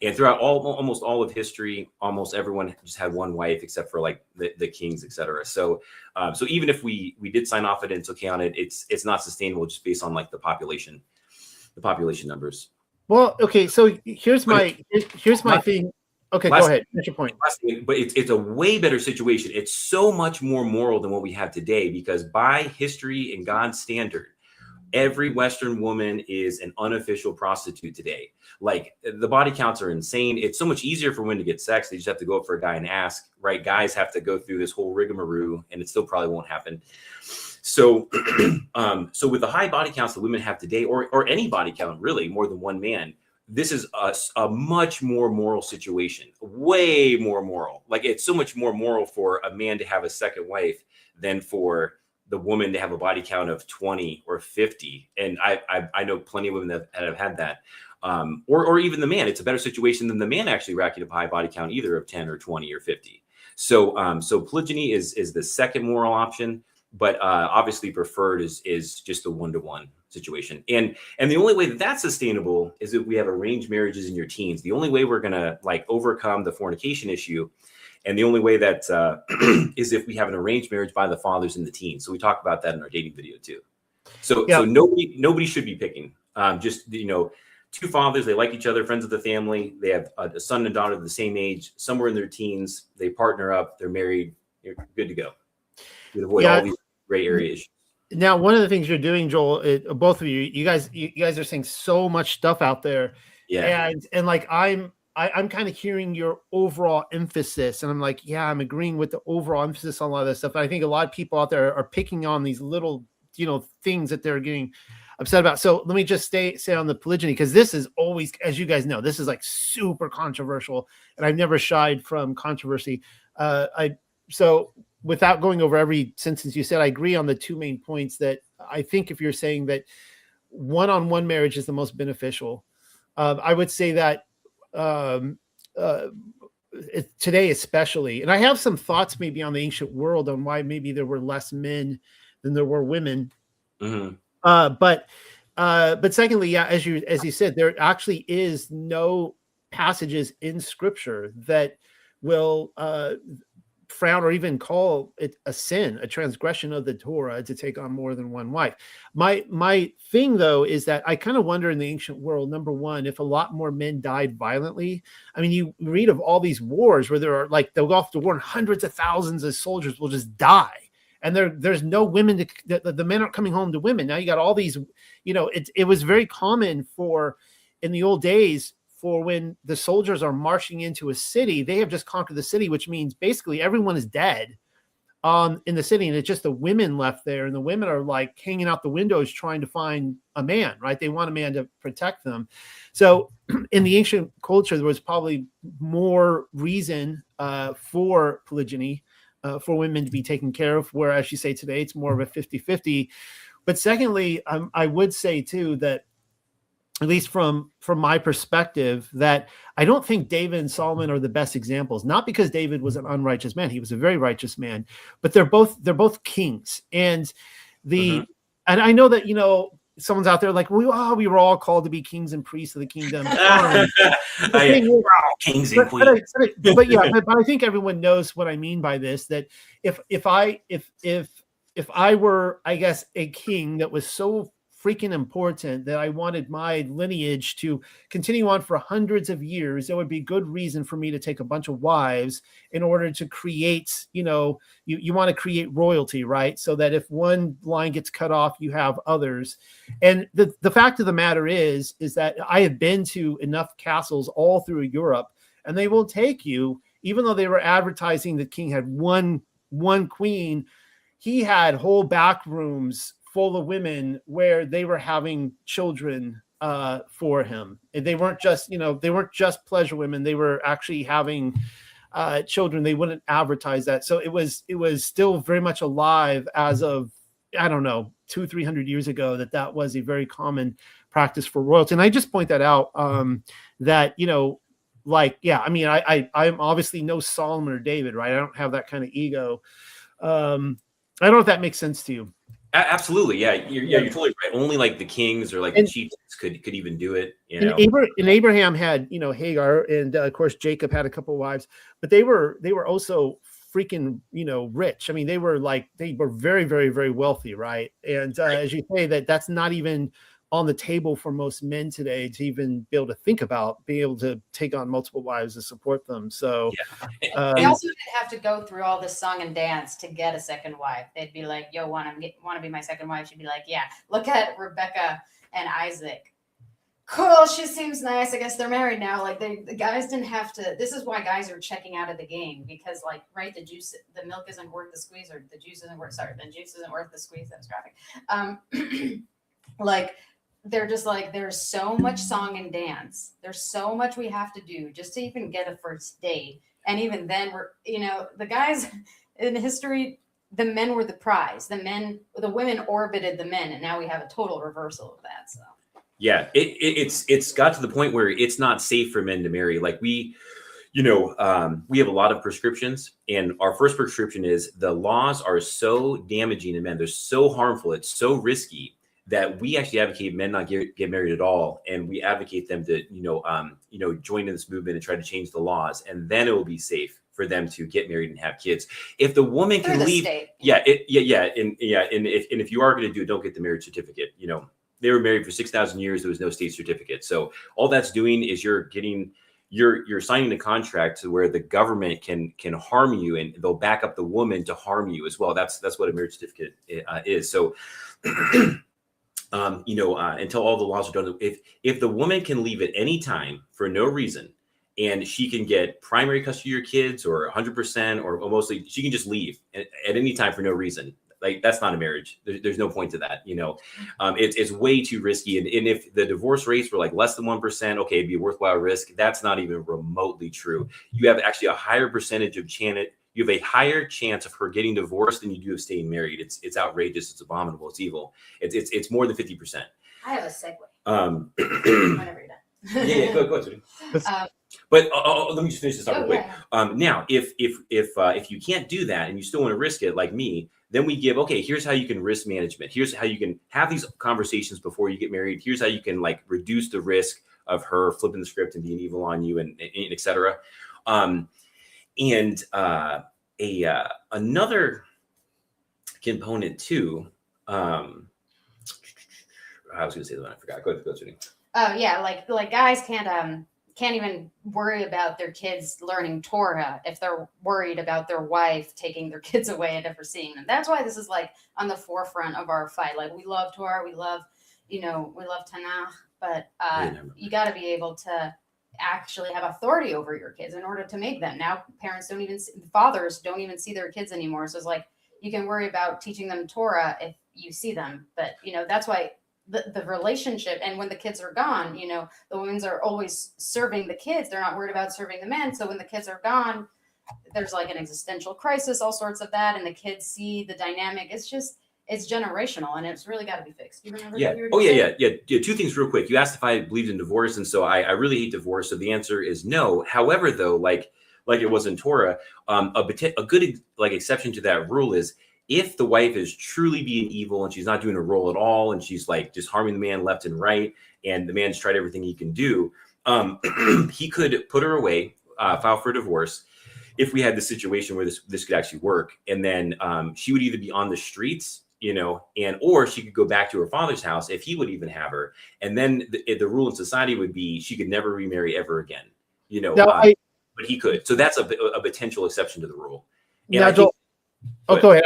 and throughout almost all of history, almost everyone just had 1 wife except for like the kings, etc. So even if we did sign off it and it's okay on it, it's not sustainable just based on like the population numbers. Well, okay. So here's my thing. Okay, go ahead. That's your point. But it's a way better situation. It's so much more moral than what we have today because by history and God's standard, every Western woman is an unofficial prostitute today. Like the body counts are insane. It's so much easier for women to get sex. They just have to go up for a guy and ask, right? Guys have to go through this whole rigmarole and it still probably won't happen. So, so with the high body counts that women have today, or any body count, really more than 1 man, this is a much more moral situation, way more moral. Like it's so much more moral for a man to have a second wife than for the woman to have a body count of 20 or 50. And I know plenty of women that have had that. Or even the man, it's a better situation than the man actually racking up a high body count either of 10 or 20 or 50. So, so polygyny is the second moral option, but obviously preferred is just the 1-to-1 situation. And the only way that that's sustainable is if we have arranged marriages in your teens. The only way we're going to like overcome the fornication issue, and the only way that is if we have an arranged marriage by the fathers in the teens. So we talked about that in our dating video too. So nobody should be picking. Just 2 fathers, they like each other, friends of the family. They have a son and daughter of the same age, somewhere in their teens. They partner up. They're married. You're good to go. You avoid all these gray area issues. Now, one of the things you're doing, Joel, both of you guys are saying so much stuff out there. Yeah. And like I'm kind of hearing your overall emphasis, and I'm like, yeah, I'm agreeing with the overall emphasis on a lot of this stuff. I think a lot of people out there are picking on these little, things that they're getting upset about. So let me just say on the polygyny, because this is always, as you guys know, this is like super controversial, and I've never shied from controversy. So without going over every sentence you said, I agree on the 2 main points that I think if you're saying that one-on-one marriage is the most beneficial, I would say that today especially, and I have some thoughts maybe on the ancient world on why maybe there were less men than there were women. Mm-hmm. But secondly, yeah, as you said, there actually is no passages in Scripture that will frown or even call it a sin, a transgression of the Torah to take on more than 1 wife. My thing though is that I kind of wonder in the ancient world, number one, if a lot more men died violently. I mean, you read of all these wars where there are like they'll go off to war and hundreds of thousands of soldiers will just die. And there's no women the men aren't coming home to women. Now you got all these, it was very common in the old days for when the soldiers are marching into a city, they have just conquered the city, which means basically everyone is dead. in the city, and it's just the women left there, and the women are like hanging out the windows trying to find a man, right? They want a man to protect them. So in the ancient culture, there was probably more reason for polygyny, for women to be taken care of, whereas you say today it's more of a 50-50. But secondly, I would say too that, at least from my perspective, that I don't think David and Solomon are the best examples. Not because David was an unrighteous man; he was a very righteous man. But they're both kings, and and I know that someone's out there like we were all called to be kings and priests of the kingdom. We're all kings and queens. But I think everyone knows what I mean by this. That if I were, I guess, a king that was so freaking important that I wanted my lineage to continue on for hundreds of years, there would be good reason for me to take a bunch of wives in order to create, you want to create royalty, right? So that if one line gets cut off, you have others. And the fact of the matter is that I have been to enough castles all through Europe, and they will take you, even though they were advertising the king had one queen, he had whole back rooms full of women where they were having children for him. And they weren't just, they weren't just pleasure women. They were actually having children. They wouldn't advertise that. So it was still very much alive as of, I don't know, 200-300 years ago, that was a very common practice for royalty. And I just point that out that, I'm obviously no Solomon or David, right? I don't have that kind of ego. I don't know if that makes sense to you. Absolutely, yeah, you're totally right. Only like the kings or like the chiefs could even do it. And Abraham had Hagar, and of course Jacob had a couple of wives, but they were also freaking rich. I mean, they were very, very, very wealthy, right? And as you say, that's not even on the table for most men today to even be able to think about being able to take on multiple wives to support them. So they also didn't have to go through all this song and dance to get a second wife. They'd be like, yo, want to be my second wife? She'd be like, yeah, look at Rebecca and Isaac. Cool, she seems nice. I guess they're married now. Like the guys didn't have to. This is why guys are checking out of the game, because the milk isn't worth the squeeze, or the juice isn't worth the squeeze. That was graphic. They're just like, there's so much song and dance. There's so much we have to do just to even get a first date. And even then the guys in history, the men were the prize. The women orbited the men. And now we have a total reversal of that. So yeah, it's got to the point where it's not safe for men to marry. Like we have a lot of prescriptions, and our first prescription is the laws are so damaging to men. They're so harmful. It's so risky that we actually advocate men not get married at all, and we advocate them to join in this movement and try to change the laws, and then it will be safe for them to get married and have kids. If the woman can leave, and if you are going to do it, don't get the marriage certificate. They were married for 6,000 years. There was no state certificate, so all that's doing is you're signing a contract to where the government can harm you, and they'll back up the woman to harm you as well. That's what a marriage certificate is. So. Until all the laws are done, if the woman can leave at any time for no reason, and she can get primary custody of your kids or 100% or mostly, she can just leave at any time for no reason. Like, that's not a marriage. There's no point to that. It's way too risky. And if the divorce rates were like less than 1%, okay, it'd be a worthwhile risk. That's not even remotely true. You have actually a higher percentage of you have a higher chance of her getting divorced than you do of staying married. It's outrageous. It's abominable. It's evil. It's more than 50%. I have a segue. Whenever you're done. Yeah, go ahead. But let me just finish this up real quick. Yeah. Now, if you can't do that and you still want to risk it, like me, then we give, okay, here's how you can risk management. Here's how you can have these conversations before you get married. Here's how you can reduce the risk of her flipping the script and being evil on you, and et cetera. Another component too. I was going to say the one I forgot. Go ahead. Oh yeah, like guys can't even worry about their kids learning Torah if they're worried about their wife taking their kids away and never seeing them. That's why this is on the forefront of our fight. Like, we love Torah, we love Tanakh, but you got to be able to actually have authority over your kids in order to make them. Now fathers don't even see their kids anymore. So it's like, You can worry about teaching them Torah if you see them. But, that's why the relationship, and when the kids are gone, the women are always serving the kids. They're not worried about serving the men. So when the kids are gone, there's like an existential crisis, all sorts of that. And the kids see the dynamic. It's generational, and it's really got to be fixed. Do you remember? Yeah. Oh, yeah. Two things real quick. You asked if I believed in divorce, and so I really hate divorce. So the answer is no. However, though, like it was in Torah, a good like exception to that rule is if the wife is truly being evil and she's not doing a role at all, and she's like just harming the man left and right, and the man's tried everything he can do, he could put her away, file for divorce. If we had the situation where this could actually work, and then she would either be on the streets, or she could go back to her father's house if he would even have her. And then the rule in society would be she could never remarry ever again, but he could. So that's a potential exception to the rule. And go ahead.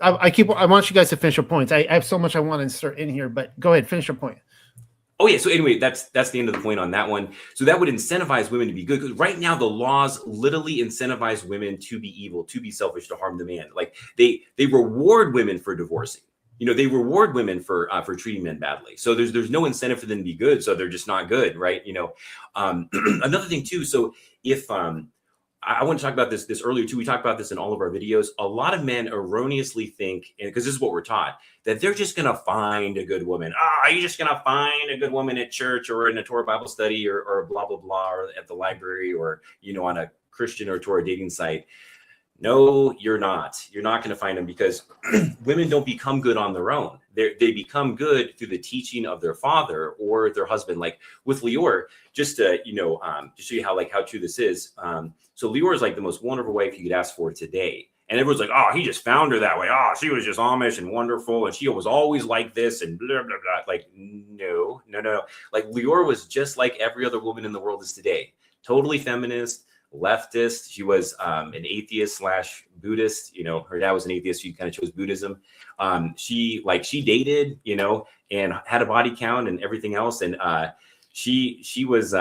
I want you guys to finish your points. I have so much I want to insert in here, but go ahead, finish your point. Oh yeah. So anyway, that's the end of the point on that one. So that would incentivize women to be good, because right now the laws literally incentivize women to be evil, to be selfish, to harm the man. Like they reward women for divorcing. They reward women for treating men badly. So there's no incentive for them to be good. So they're just not good, right? Another thing too. So if I want to talk about this earlier too. We talked about this in all of our videos. A lot of men erroneously think, and because this is what we're taught, that they're just going to find a good woman. You're just going to find a good woman at church or in a Torah Bible study or blah, blah, blah, or at the library or, on a Christian or Torah dating site. No, you're not. You're not going to find them, because women don't become good on their own. They become good through the teaching of their father or their husband. Like with Lior, just to show you how true this is. So Lior is like the most wonderful wife you could ask for today. And everyone's like, he just found her that way. She was just Amish and wonderful, and she was always like this and blah, blah, blah. Like, no. Like Lior was just like every other woman in the world is today. Totally feminist, leftist. She was an atheist / Buddhist. Her dad was an atheist. She kind of chose Buddhism. She dated, and had a body count and everything else. And she was,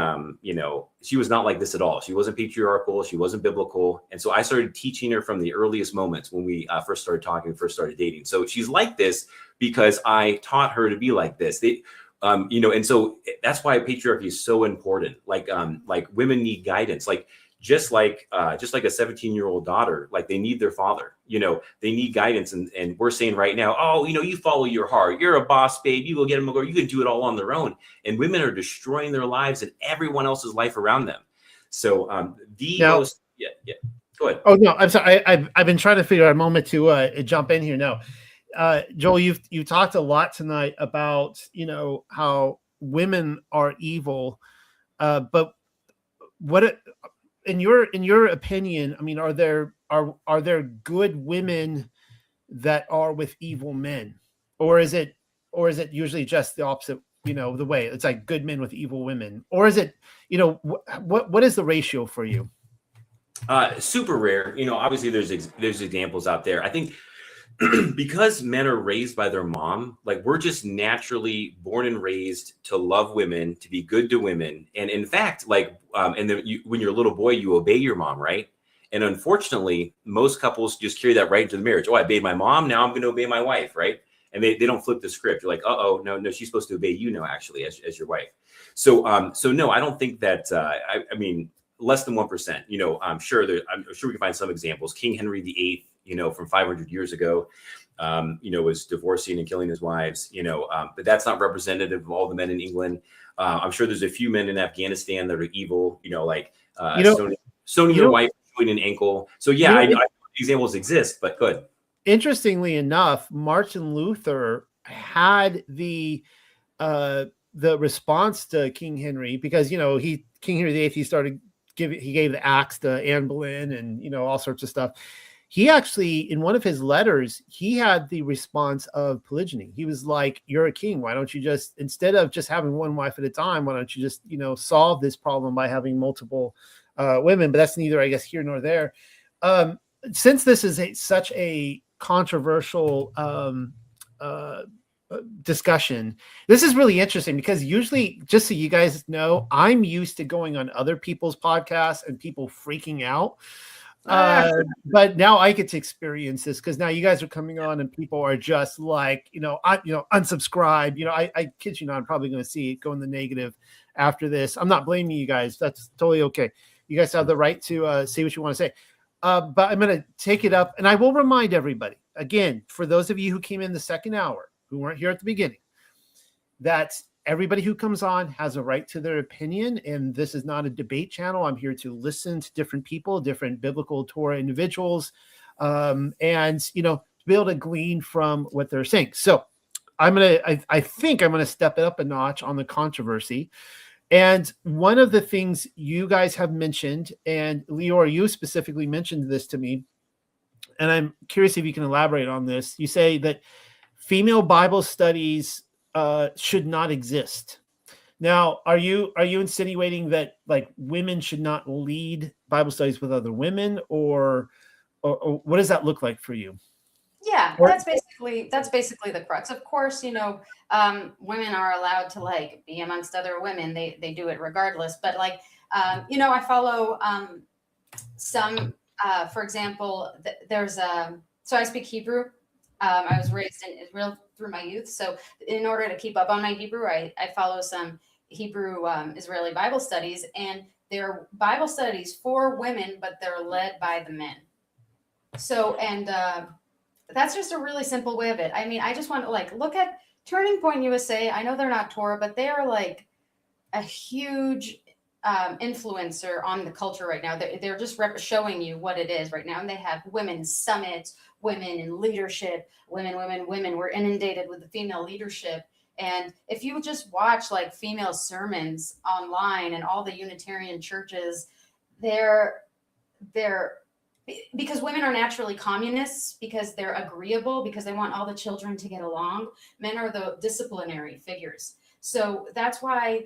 she was not like this at all. She wasn't patriarchal. She wasn't biblical. And so I started teaching her from the earliest moments when we first started talking, first started dating. So she's like this because I taught her to be like this. And so that's why patriarchy is so important. Like women need guidance. Just like a 17-year-old daughter, like they need their father, they need guidance. And we're saying right now, you follow your heart. You're a boss, babe. You go get them a girl. You can do it all on their own. And women are destroying their lives and everyone else's life around them. So Go ahead. Oh no, I'm sorry. I've been trying to figure out a moment to jump in here now. Joel, you talked a lot tonight about, how women are evil. But what, in your opinion, I mean, are there good women that are with evil men, or is it usually just the opposite? The way it's like good men with evil women, or is it, what is the ratio for you? Super rare. Obviously there's examples out there. I think because men are raised by their mom, like we're just naturally born and raised to love women, to be good to women. And in fact, when you're a little boy, you obey your mom, right? And unfortunately, most couples just carry that right into the marriage. I obeyed my mom, now I'm going to obey my wife, right? And they don't flip the script. You're like, no, she's supposed to obey you now, actually, as your wife. So no, I don't think that. I mean, less than 1%. I'm sure we can find some examples. King Henry VIII, from 500 years ago, was divorcing and killing his wives. But that's not representative of all the men in England. I'm sure there's a few men in Afghanistan that are evil. Stoning your wife, showing an ankle. So yeah, I know examples exist, but good. Interestingly enough, Martin Luther had the response to King Henry, because King Henry VIII, he gave the axe to Anne Boleyn and all sorts of stuff. He actually, in one of his letters, he had the response of polygyny. He was like, "You're a king. Why don't you just, instead of just having one wife at a time, why don't you just solve this problem by having multiple women?" But that's neither, I guess, here nor there. Since this is such a controversial discussion, this is really interesting, because usually, just so you guys know, I'm used to going on other people's podcasts and people freaking out. But now I get to experience this because now you guys are coming on and people are just like, unsubscribe. I kid you not, I'm probably going to see it go in the negative after this. I'm not blaming you guys. That's totally okay. You guys have the right to say what you want to say. But I'm going to take it up, and I will remind everybody, again, for those of you who came in the second hour, who weren't here at the beginning, that everybody who comes on has a right to their opinion, and this is not a debate channel. I'm here to listen to different people, different biblical Torah individuals, and to be able to glean from what they're saying. So I think I'm gonna step it up a notch on the controversy. And one of the things you guys have mentioned, and Leor, you specifically mentioned this to me, and I'm curious if you can elaborate on this. You say that female Bible studies should not exist. Now, are you insinuating that like women should not lead Bible studies with other women, or what does that look like for you? Yeah, that's basically the crux. Of course, women are allowed to like be amongst other women. They do it regardless. But like, I follow some. For example, so I speak Hebrew. I was raised in Israel through my youth. So in order to keep up on my Hebrew, I follow some Hebrew Israeli Bible studies, and they're Bible studies for women, but they're led by the men. So, and that's just a really simple way of it. I mean, I just want to like look at Turning Point USA. I know they're not Torah, but they are like a huge influencer on the culture right now. They're just showing you what it is right now. And they have women's summits, women in leadership, women. We're inundated with the female leadership. And if you just watch like female sermons online and all the Unitarian churches, they're because women are naturally communists, because they're agreeable, because they want all the children to get along. Men are the disciplinary figures. So that's why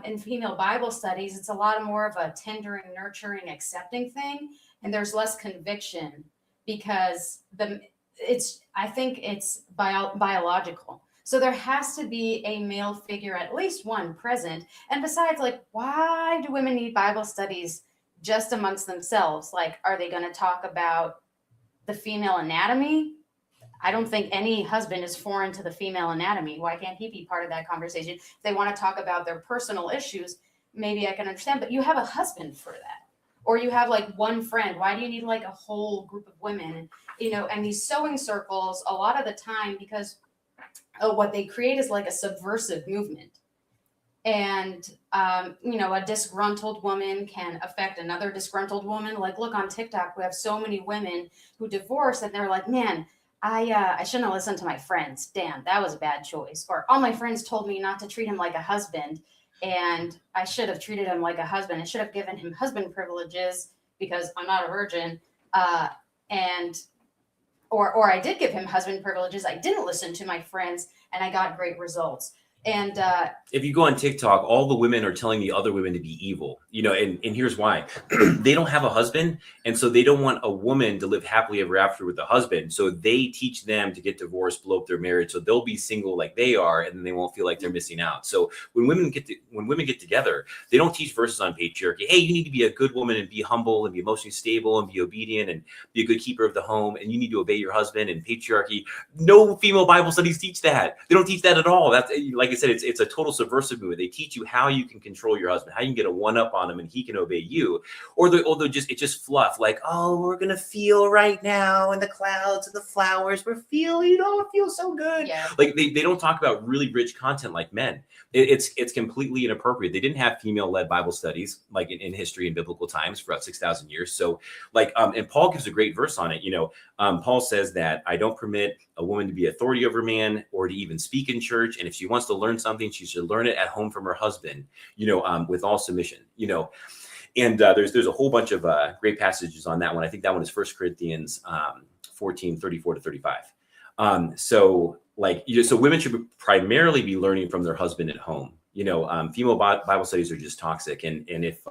in female Bible studies, it's a lot more of a tendering, nurturing, accepting thing. And there's less conviction because I think it's biological. So there has to be a male figure, at least one, present. And besides, like, why do women need Bible studies just amongst themselves? Like, are they going to talk about the female anatomy? I don't think any husband is foreign to the female anatomy. Why can't he be part of that conversation? If they want to talk about their personal issues, maybe I can understand, but you have a husband for that. Or you have like one friend. Why do you need like a whole group of women? And these sewing circles, a lot of the time, because what they create is like a subversive movement. And, a disgruntled woman can affect another disgruntled woman. Like, look on TikTok, we have so many women who divorce and they're like, man, I shouldn't have listened to my friends. Damn, that was a bad choice. Or all my friends told me not to treat him like a husband, and I should have treated him like a husband. I should have given him husband privileges because I'm not a virgin. Or I did give him husband privileges. I didn't listen to my friends, and I got great results. And if you go on TikTok, all the women are telling the other women to be evil, and here's why. They don't have a husband. And so they don't want a woman to live happily ever after with a husband. So they teach them to get divorced, blow up their marriage. So they'll be single like they are, and then they won't feel like they're missing out. So when women get together, they don't teach verses on patriarchy. Hey, you need to be a good woman and be humble and be emotionally stable and be obedient and be a good keeper of the home. And you need to obey your husband and patriarchy. No female Bible studies teach that. They don't teach that at all. That's like I said, it's a total subversive movement. They teach you how you can control your husband, how you can get a one up on him and he can obey you. Or it's just fluff, like, oh, we're gonna feel right now in the clouds and the flowers. It feels so good. Yeah. Like they don't talk about really rich content like men. It's completely inappropriate. They didn't have female-led Bible studies like in history and biblical times for about 6,000 years. So like, and Paul gives a great verse on it. Paul says that I don't permit a woman to be authority over a man or to even speak in church. And if she wants to learn something, she should learn it at home from her husband, with all submission, and there's a whole bunch of great passages on that one. I think that one is 1 Corinthians 14:34-35. So women should primarily be learning from their husband at home. Female Bible studies are just toxic. And if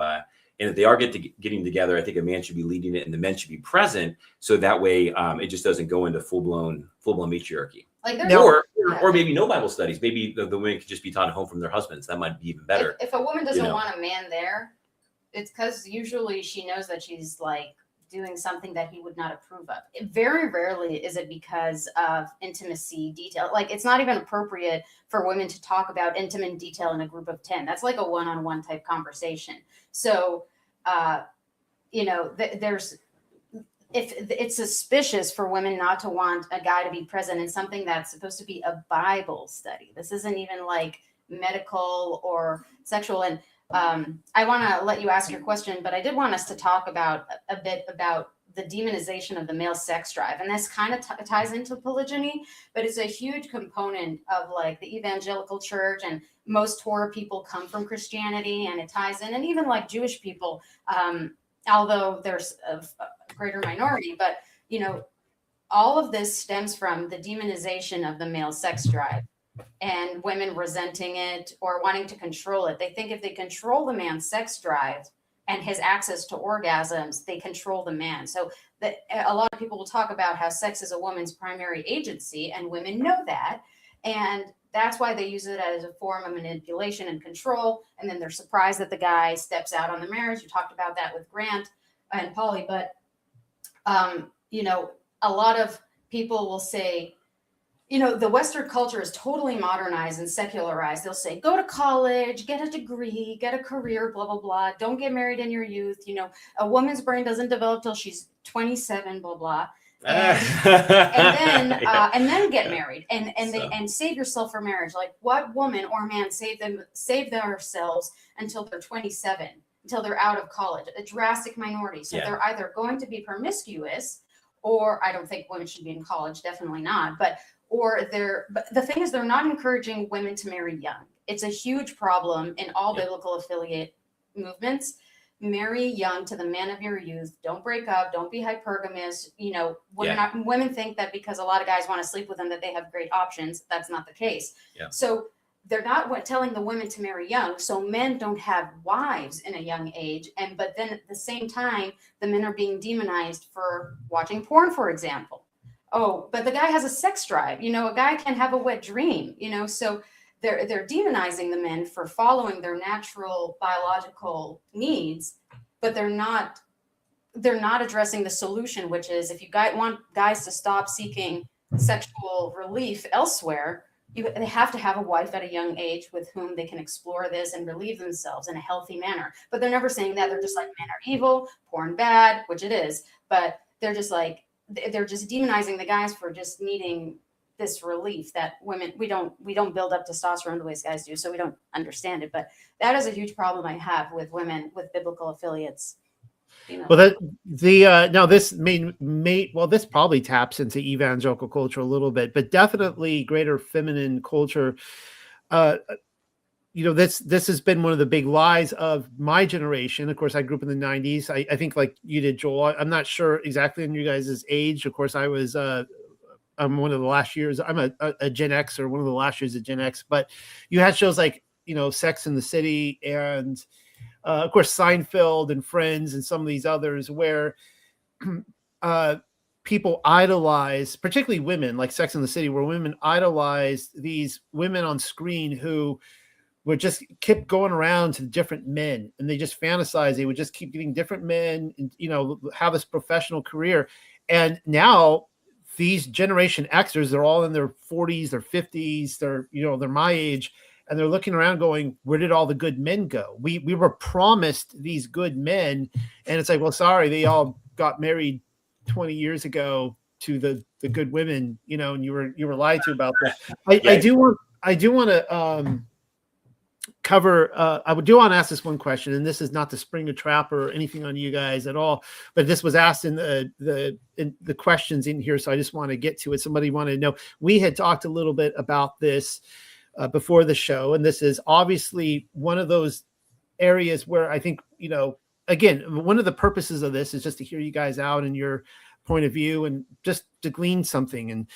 they are getting together, I think a man should be leading it and the men should be present. So that way it just doesn't go into full blown matriarchy. Like or maybe no Bible studies. Maybe the women could just be taught at home from their husbands. That might be even better. If a woman doesn't want a man there, it's because usually she knows that she's like doing something that he would not approve of. Very rarely is it because of intimacy detail. Like, it's not even appropriate for women to talk about intimate detail in a group of 10. That's like a one-on-one type conversation. So, there's, if it's suspicious for women not to want a guy to be present in something that's supposed to be a Bible study. This isn't even like medical or sexual. And I want to let you ask your question, but I did want us to talk about a bit about the demonization of the male sex drive. And this kind of ties into polygyny, but it's a huge component of like the evangelical church, and most Torah people come from Christianity, and it ties in, and even like Jewish people, although there's a greater minority, but all of this stems from the demonization of the male sex drive and women resenting it or wanting to control it. They think if they control the man's sex drive and his access to orgasms, they control the man. So a lot of people will talk about how sex is a woman's primary agency, and women know that. And that's why they use it as a form of manipulation and control. And then they're surprised that the guy steps out on the marriage. You talked about that with Grant and Polly, but a lot of people will say, the Western culture is totally modernized and secularized. They'll say, go to college, get a degree, get a career, blah, blah, blah. Don't get married in your youth. A woman's brain doesn't develop till she's 27, blah, blah. And then get married and save yourself for marriage. Like, what woman or man save themselves until they're 27, until they're out of college? A drastic minority. So they're either going to be promiscuous, or I don't think women should be in college, definitely not. But the thing is, they're not encouraging women to marry young. It's a huge problem in all biblical affiliate movements. Marry young to the man of your youth. Don't break up. Don't be hypergamous. Women think that because a lot of guys want to sleep with them that they have great options. That's not the case. Yeah. So they're not telling the women to marry young. So men don't have wives in a young age. But then at the same time, the men are being demonized for watching porn, for example. Oh, but the guy has a sex drive. A guy can have a wet dream. So they're demonizing the men for following their natural biological needs, but they're not addressing the solution, which is, if you want guys to stop seeking sexual relief elsewhere, they have to have a wife at a young age with whom they can explore this and relieve themselves in a healthy manner. But they're never saying that. They're just like, men are evil, porn bad, which it is. But they're just demonizing the guys for just needing this relief that women, we don't build up testosterone the way guys do, so we don't understand it. But that is a huge problem I have with women with biblical affiliates. Well, this this probably taps into evangelical culture a little bit, but definitely greater feminine culture. This has been one of the big lies of my generation. Of course, I grew up in the 90s. I think like you did, Joel. I'm not sure exactly on you guys' age. Of course, I was I'm one of the last years. I'm a Gen X, or one of the last years of Gen X. But you had shows like Sex and the City, and of course Seinfeld and Friends, and some of these others where people idolize, particularly women, like Sex and the City, where women idolize these women on screen who would just keep going around to different men, and they just fantasize they would just keep getting different men and have this professional career. And now these Generation Xers, they're all in their 40s, their 50s, they're my age, and they're looking around going, where did all the good men go? We were promised these good men, and it's like, well, sorry, they all got married 20 years ago to the good women, and you were lied to about that. I do want to cover. I do want to ask this one question, and this is not to spring a trap or anything on you guys at all, but this was asked in the questions in here, so I just want to get to it. Somebody wanted to know. We had talked a little bit about this before the show, and this is obviously one of those areas where I think again, one of the purposes of this is just to hear you guys out and your point of view, and just to glean something. And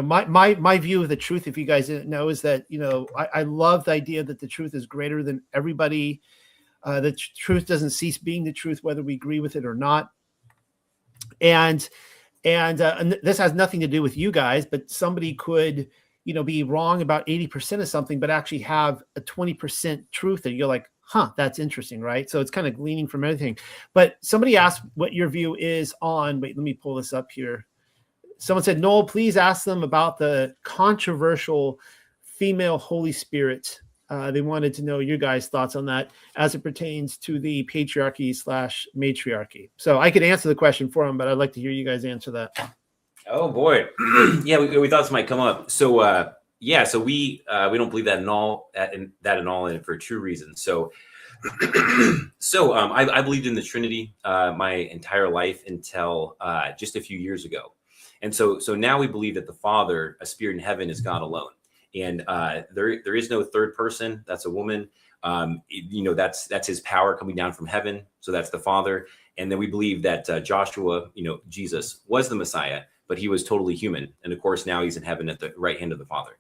my view of the truth, if you guys didn't know, is that I love the idea that the truth is greater than everybody. The truth doesn't cease being the truth, whether we agree with it or not. And this has nothing to do with you guys, but somebody could be wrong about 80% of something, but actually have a 20% truth, and you're like, that's interesting, right? So it's kind of gleaning from everything. But somebody asked what your view is on, wait, let me pull this up here. Someone said, Noel, please ask them about the controversial female Holy Spirit. They wanted to know your guys' thoughts on that as it pertains to the patriarchy/matriarchy. So I could answer the question for them, but I'd like to hear you guys answer that. Oh boy, yeah, we thought this might come up. So so we don't believe that at all, and for true reasons. So I believed in the Trinity my entire life until just a few years ago, and so now we believe that the Father, a spirit in heaven, is God alone, and there is no third person. That's a woman. That's his power coming down from heaven. So that's the Father, and then we believe that Joshua, Jesus, was the Messiah, but he was totally human, and of course now he's in heaven at the right hand of the Father.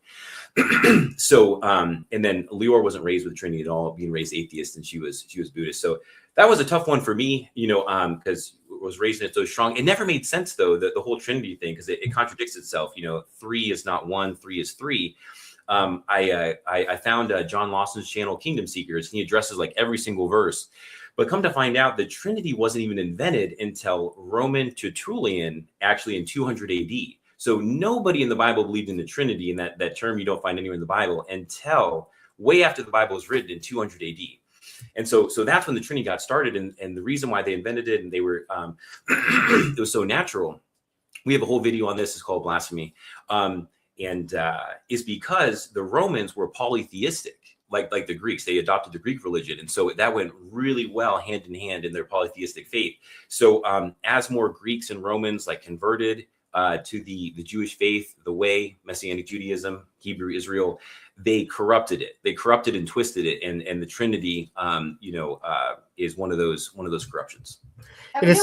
So and then Leor wasn't raised with the Trinity at all, being raised atheist, and she was Buddhist. So that was a tough one for me, because I was raised in it so strong. It never made sense though, the whole Trinity thing, because it contradicts itself. 3 is not 1, 3 is 3. I found John Lawson's channel, Kingdom Seekers, and he addresses like every single verse. But come to find out, the Trinity wasn't even invented until Roman Tertullian, actually in 200 AD. So nobody in the Bible believed in the Trinity, and that term you don't find anywhere in the Bible until way after the Bible was written in 200 AD. And so that's when the Trinity got started, and the reason why they invented it, and they were it was so natural. We have a whole video on this. It's called Blasphemy, is because the Romans were polytheistic. Like the Greeks, they adopted the Greek religion. And so that went really well hand in hand in their polytheistic faith. So as more Greeks and Romans converted to the Jewish faith, the way, Messianic Judaism, Hebrew Israel, they corrupted it. They corrupted and twisted it. And the Trinity, is one of those corruptions. It is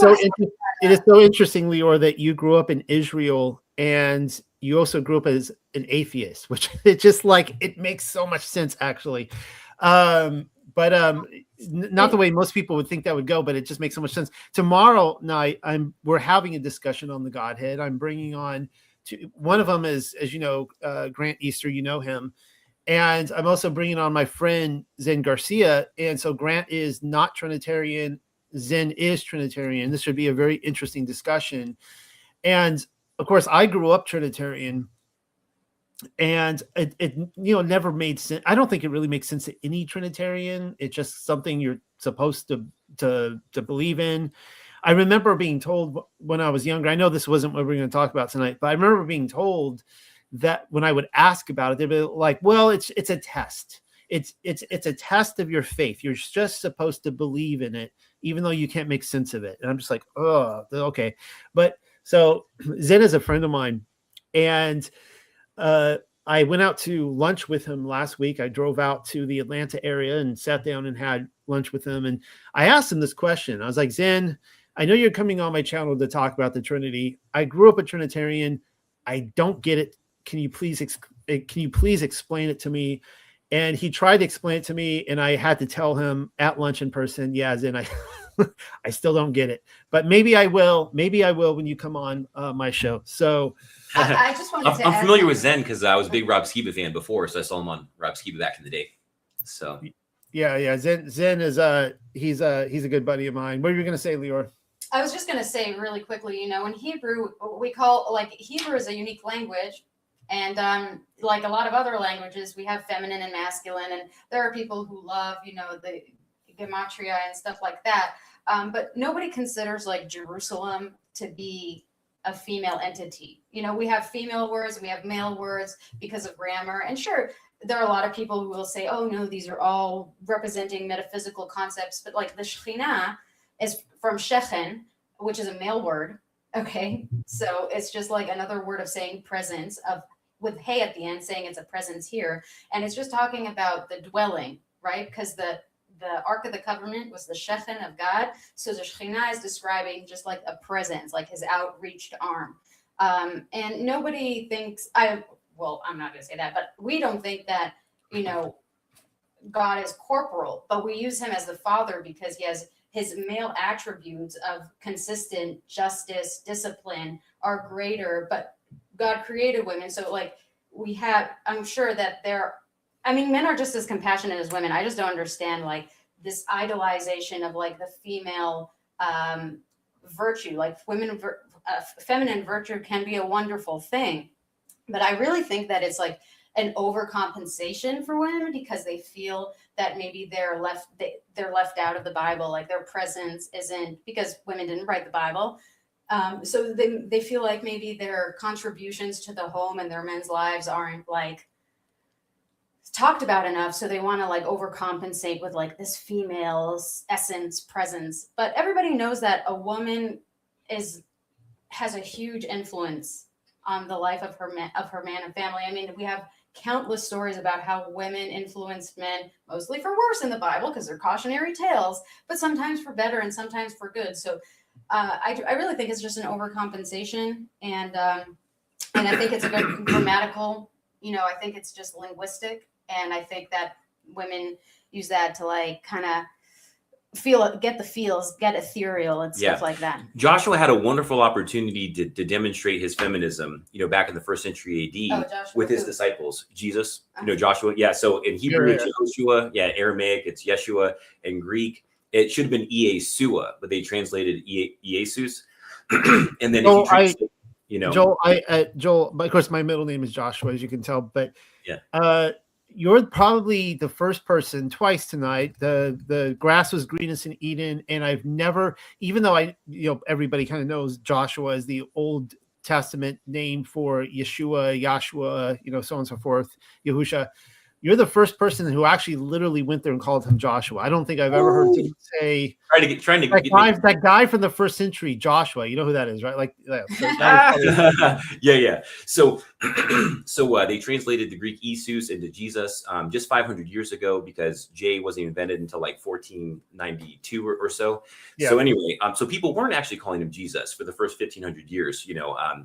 so interesting, Leor, that you grew up in Israel and you also grew up as an atheist, which it just it makes so much sense actually. Not the way most people would think that would go, but it just makes so much sense. Tomorrow night, we're having a discussion on the Godhead. I'm bringing on one of them is, as you know, Grant Easter, you know him. And I'm also bringing on my friend Zen Garcia. And so Grant is not Trinitarian. Zen is Trinitarian. This should be a very interesting discussion. And of course, I grew up Trinitarian, and it never made sense. I don't think it really makes sense to any Trinitarian. It's just something you're supposed to believe in. I remember being told when I was younger, I know this wasn't what we're going to talk about tonight, but I remember being told that when I would ask about it, they'd be like, well, it's a test. It's a test of your faith. You're just supposed to believe in it, even though you can't make sense of it. And I'm just like, oh, okay. But so Zen is a friend of mine, and I went out to lunch with him last week. I drove out to the Atlanta area and sat down and had lunch with him. And I asked him this question. I was like, Zen, I know you're coming on my channel to talk about the Trinity. I grew up a Trinitarian. I don't get it. Can you please explain it to me? And he tried to explain it to me, and I had to tell him at lunch in person, yeah, Zen, I still don't get it, but maybe I will. Maybe I will when you come on my show. So I just wanted to I'm familiar with Zen because I was a big Rob Skiba fan before, so I saw him on Rob Skiba back in the day. So yeah. Zen is he's a good buddy of mine. What are you going to say, Leor? I was just going to say really quickly, in Hebrew, we call Hebrew is a unique language. And like a lot of other languages, we have feminine and masculine, and there are people who love, the gematria and stuff like that. But nobody considers Jerusalem to be a female entity. We have female words, we have male words because of grammar. And sure, there are a lot of people who will say, oh no, these are all representing metaphysical concepts. But the Shekhinah is from Shechen, which is a male word. Okay. So it's just another word of saying presence with hey at the end, saying it's a presence here. And it's just talking about the dwelling, right? Because the Ark of the Covenant was the Shechen of God. So the Shekhinah is describing just a presence, his outreached arm. And nobody thinks, I'm not going to say that, but we don't think that, God is corporal, but we use him as the Father because he has his male attributes of consistent justice, discipline are greater, but God created women. So I'm sure that men are just as compassionate as women. I just don't understand this idolization of like the female virtue, like feminine virtue can be a wonderful thing. But I really think that it's like an overcompensation for women because they feel that maybe they're left out of the Bible, like their presence isn't, because women didn't write the Bible. So they feel like maybe their contributions to the home and their men's lives aren't like talked about enough. So they want to like overcompensate with like this female's essence presence. But everybody knows that a woman has a huge influence on the life of her man and family. I mean, we have countless stories about how women influenced men, mostly for worse in the Bible because they're cautionary tales, but sometimes for better and sometimes for good. So I really think it's just an overcompensation, and I think it's a good grammatical. I think it's just linguistic, and I think that women use that to like kind of get the feels, get ethereal and stuff like that. Joshua had a wonderful opportunity to demonstrate his feminism, back in the 1st century AD with his disciples. Jesus, Joshua. Yeah. So in Hebrew, it's Joshua. Yeah. Aramaic, it's Yeshua. And Greek, it should have been Iesua, but they translated Iesus. And then Joel, Joel, of course, my middle name is Joshua, as you can tell, but you're probably the first person twice tonight. The grass was greenest in Eden, and I've never, even though everybody kind of knows Joshua is the Old Testament name for Yeshua, Yahshua, so on and so forth, Yahusha. You're the first person who actually literally went there and called him Joshua. I don't think I've ever heard someone say that guy from the 1st century, Joshua. You know who that is, right? Like, yeah. So they translated the Greek Isus into Jesus just 500 years ago because J wasn't invented until like 1492 or so. Yeah. So anyway, so people weren't actually calling him Jesus for the first 1500 years.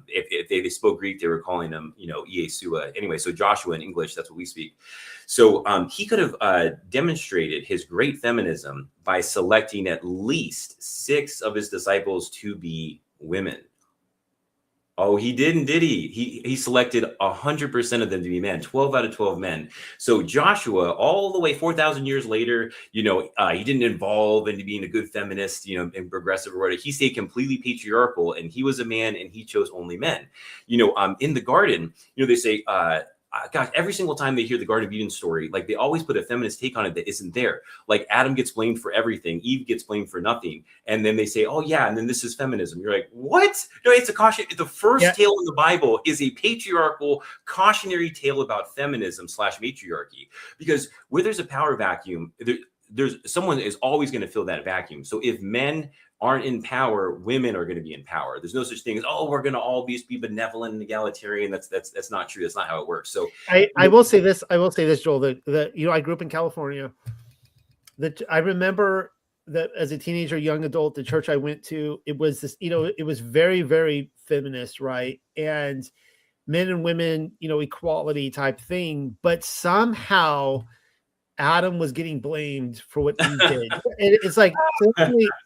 If they spoke Greek, they were calling him, Iesua. Anyway, so Joshua in English, that's what we speak. So he could have demonstrated his great feminism by selecting at least 6 of his disciples to be women. Oh, he didn't, did he? He selected 100% of them to be men, 12 out of 12 men. So Joshua, all the way 4,000 years later, he didn't evolve into being a good feminist, and progressive or whatever. He stayed completely patriarchal, and he was a man, and he chose only men. In the garden, they say, gosh, every single time they hear the Garden of Eden story, like they always put a feminist take on it that isn't there. Like Adam gets blamed for everything, Eve gets blamed for nothing, and then they say, "Oh yeah," and then this is feminism. You're like, "What?" No, it's a caution. The first tale in the Bible is a patriarchal cautionary tale about feminism / matriarchy, because where there's a power vacuum, there's someone is always going to fill that vacuum. So if men aren't in power, women are going to be in power. There's no such thing as, we're going to all be benevolent and egalitarian. That's not true. That's not how it works. So I will say this, Joel, that I grew up in California. That I remember that as a teenager, young adult, the church I went to, it was this, it was very, very feminist, right? And men and women, equality type thing, but somehow Adam was getting blamed for what he did. It's like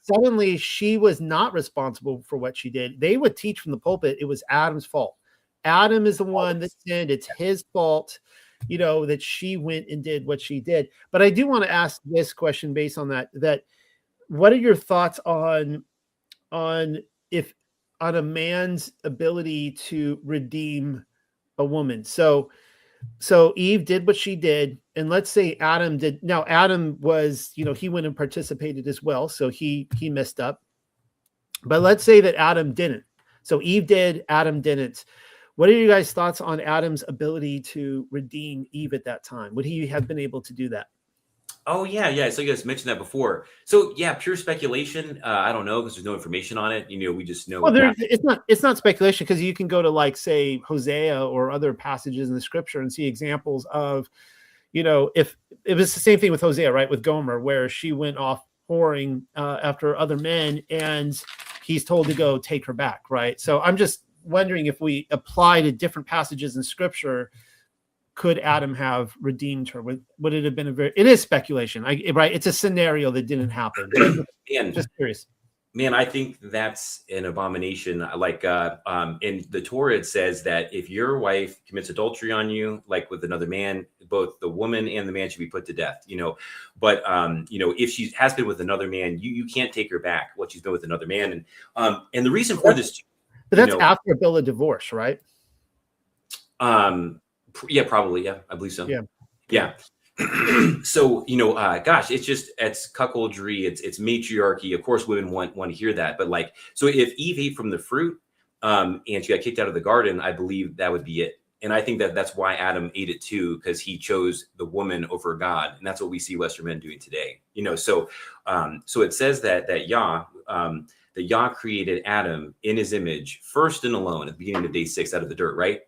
suddenly she was not responsible for what she did. They would teach from the pulpit it was Adam's fault. Adam is the one that sinned. It's his fault, that she went and did what she did. But I do want to ask this question based on that what are your thoughts on a man's ability to redeem a woman? So Eve did what she did, and let's say Adam did. Now Adam was, he went and participated as well, so he messed up. But let's say that Adam didn't. So Eve did, Adam didn't. What are you guys' thoughts on Adam's ability to redeem Eve at that time? Would he have been able to do that? Oh yeah. So you guys mentioned that before. So yeah, pure speculation. I don't know because there's no information on it. We just know. Well, it's not speculation because you can go to like say Hosea or other passages in the scripture and see examples of, if it was the same thing with Hosea, right, with Gomer, where she went off whoring after other men, and he's told to go take her back, right? So I'm just wondering if we apply to different passages in scripture. Could Adam have redeemed her? Would it have been it is speculation, right? It's a scenario that didn't happen. And just curious. Man, I think that's an abomination. Like in the Torah, it says that if your wife commits adultery on you, like with another man, both the woman and the man should be put to death. But if she has been with another man, you can't take her back. What she's been with another man, and the reason for this, but that's after a bill of divorce, right? Yeah, probably. Yeah, I believe so. Yeah. So it's cuckoldry, it's matriarchy. Of course women want to hear that, but like, so if Eve ate from the fruit and she got kicked out of the garden, I believe that would be it. And I think that's why Adam ate it too, because he chose the woman over God, and that's what we see Western men doing today. So it says that Yah created Adam in his image, first and alone, at the beginning of day 6 out of the dirt, right?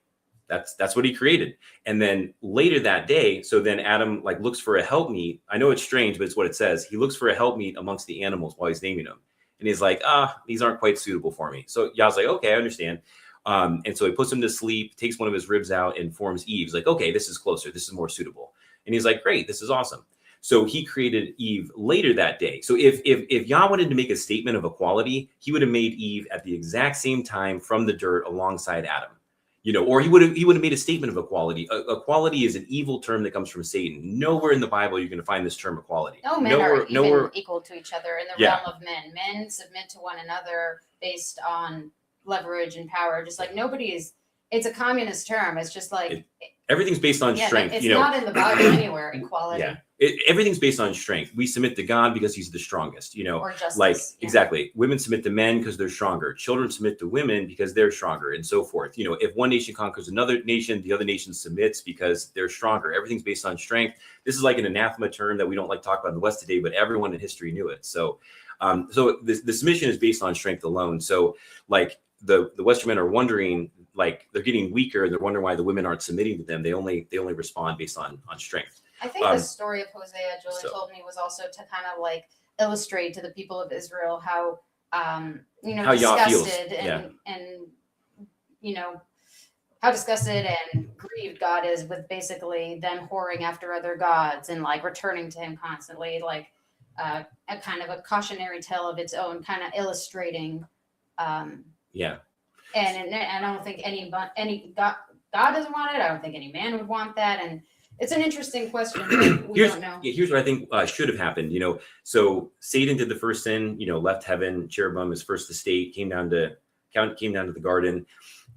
That's what he created. And then later that day, so then Adam like looks for a helpmeet. I know it's strange, but it's what it says. He looks for a helpmeet amongst the animals while he's naming them. And he's like, these aren't quite suitable for me. So Yah's like, okay, I understand. And so he puts him to sleep, takes one of his ribs out and forms Eve. He's like, okay, this is closer. This is more suitable. And he's like, great, this is awesome. So he created Eve later that day. So if Yah wanted to make a statement of equality, he would have made Eve at the exact same time from the dirt alongside Adam. Or he would have made a statement of equality. Equality is an evil term that comes from Satan. Nowhere in the Bible you're going to find this term equality. No men are even equal to each other in the realm of men. Men submit to one another based on leverage and power. Just like it's a communist term. It's just like everything's based on strength. It's not in the Bible anywhere. Equality. Yeah. Everything's based on strength. We submit to God because he's the strongest, Or justice. Like, exactly. Women submit to men because they're stronger. Children submit to women because they're stronger, and so forth. If one nation conquers another nation, the other nation submits because they're stronger. Everything's based on strength. This is like an anathema term that we don't like to talk about in the West today, but everyone in history knew it. So the submission is based on strength alone. So like the Western men are wondering, like they're getting weaker and they're wondering why the women aren't submitting to them. They only respond based on strength. I think the story of Hosea, Julie told me, was also to kind of like illustrate to the people of Israel how how disgusted and how disgusted and grieved God is with basically them whoring after other gods and like returning to him constantly, like a kind of a cautionary tale of its own, kind of illustrating. And I don't think any God doesn't want it. I don't think any man would want that. And it's an interesting question. We don't know. Here's what I think should have happened. So Satan did the first sin. Left heaven, cherubim, his first estate, came down to the garden,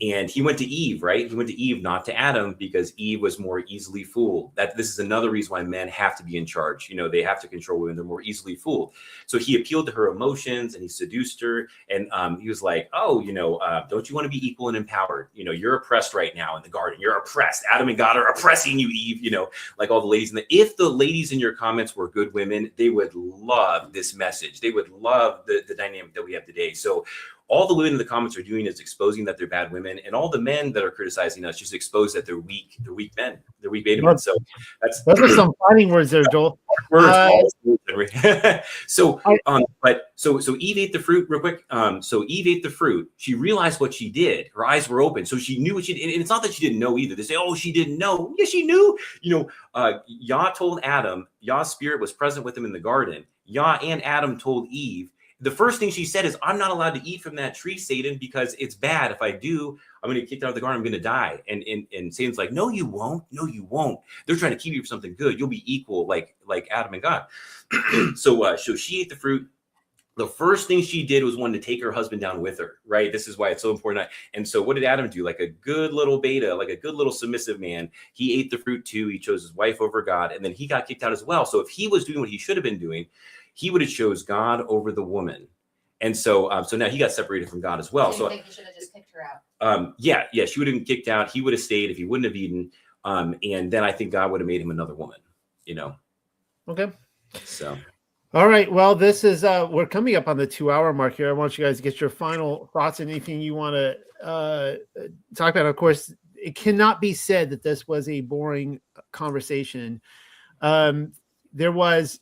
and he went to Eve. Right? He went to Eve, not to Adam, because Eve was more easily fooled. This is another reason why men have to be in charge. They have to control women. They're more easily fooled. So he appealed to her emotions and he seduced her. And he was like, don't you want to be equal and empowered? You're oppressed right now in the garden. You're oppressed. Adam and God are oppressing you, Eve. Like all the ladies. If the ladies in your comments were good women, they would love this message. They would love the dynamic that we have today. So all the women in the comments are doing is exposing that they're bad women, and all the men that are criticizing us just expose that they're weak men. They're weak beta men. So those are some fighting words there, Joel. So Eve ate the fruit real quick. So Eve ate the fruit. She realized what she did. Her eyes were open. So she knew what she did. And it's not that she didn't know either. They say, oh, she didn't know. Yeah, she knew. Yah told Adam, Yah's spirit was present with him in the garden. Yah and Adam told Eve. The first thing she said is, I'm not allowed to eat from that tree, Satan, because it's bad. If I do, I'm going to get kicked out of the garden. I'm going to die. And Satan's like, no, you won't. No, you won't. They're trying to keep you from something good. You'll be equal like Adam and God. So she ate the fruit. The first thing she did was wanted to take her husband down with her, right? This is why it's so important. And so what did Adam do? Like a good little beta, like a good little submissive man, he ate the fruit too. He chose his wife over God, and then he got kicked out as well. So if he was doing what he should have been doing, he would have chose God over the woman. And so now he got separated from God as well. So you think he should have just kicked her out? Yeah, she would have been kicked out. He would have stayed if he wouldn't have eaten. And then I think God would have made him another woman, Okay. So. All right. Well, this is, we're coming up on the 2-hour mark here. I want you guys to get your final thoughts and anything you want to talk about. Of course, it cannot be said that this was a boring conversation. There was,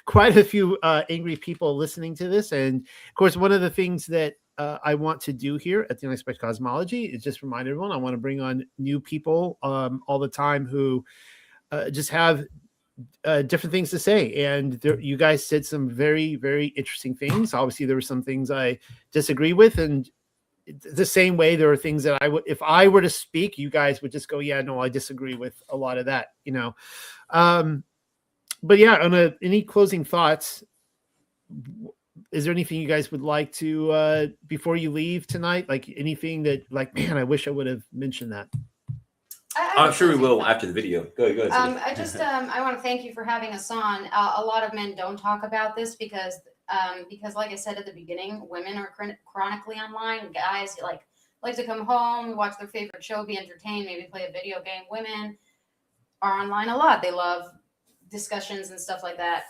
quite a few angry people listening to this. And of course, one of the things that I want to do here at the Unexpected Cosmology is just remind everyone, I want to bring on new people all the time who just have different things to say. And you guys said some very, very interesting things. Obviously, there were some things I disagree with, and the same way there are things that I would, if I were to speak, you guys would just go, yeah, no, I disagree with a lot of that, but yeah, any closing thoughts? Is there anything you guys would like to, before you leave tonight, like anything that, like, man, I wish I would have mentioned that? I'm sure we will after the video. Go ahead. I just I want to thank you for having us on. A lot of men don't talk about this because like I said at the beginning, women are chronically online. Guys like to come home, watch their favorite show, be entertained, maybe play a video game. Women are online a lot. They love discussions and stuff like that.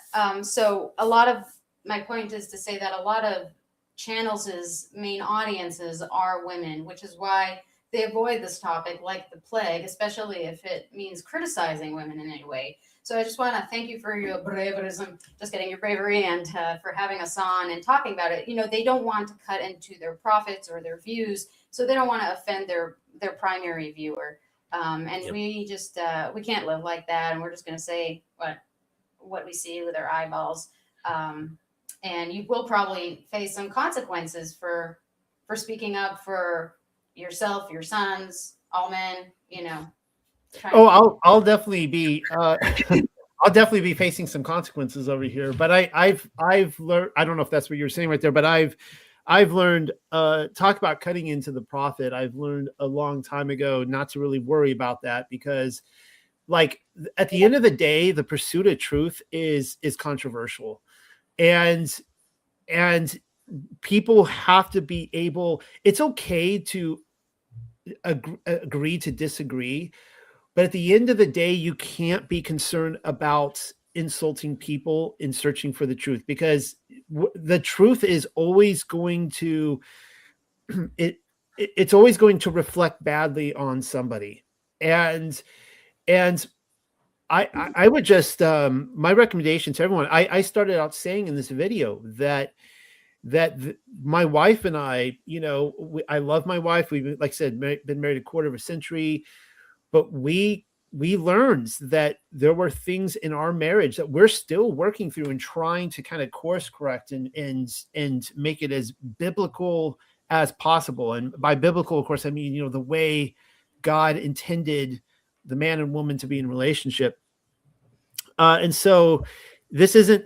So a lot of my point is to say that a lot of channels' main audiences are women, which is why they avoid this topic like the plague, especially if it means criticizing women in any way. So I just want to thank you for your braverism, just getting your bravery, and for having us on and talking about it. They don't want to cut into their profits or their views, so they don't want to offend their primary viewer. And we just we can't live like that, and we're just going to say what we see with our eyeballs. And you will probably face some consequences for speaking up for yourself, your sons, all men. I'll definitely be I'll definitely be facing some consequences over here. But I've learned, I don't know if that's what you're saying right there, but I've learned, talk about cutting into the profit. I've learned a long time ago not to really worry about that, because like at the end of the day, the pursuit of truth is controversial, and people have to be able, it's okay to agree to disagree, but at the end of the day, you can't be concerned about insulting people in searching for the truth, because the truth is always going to it's always going to reflect badly on somebody. And I would just my recommendation to everyone, I started out saying in this video that my wife and I, I love my wife. We've, like I said, been married a quarter of a century, but we learned that there were things in our marriage that we're still working through and trying to kind of course correct and make it as biblical as possible. And by biblical, of course, I mean, the way God intended the man and woman to be in relationship. And so this isn't,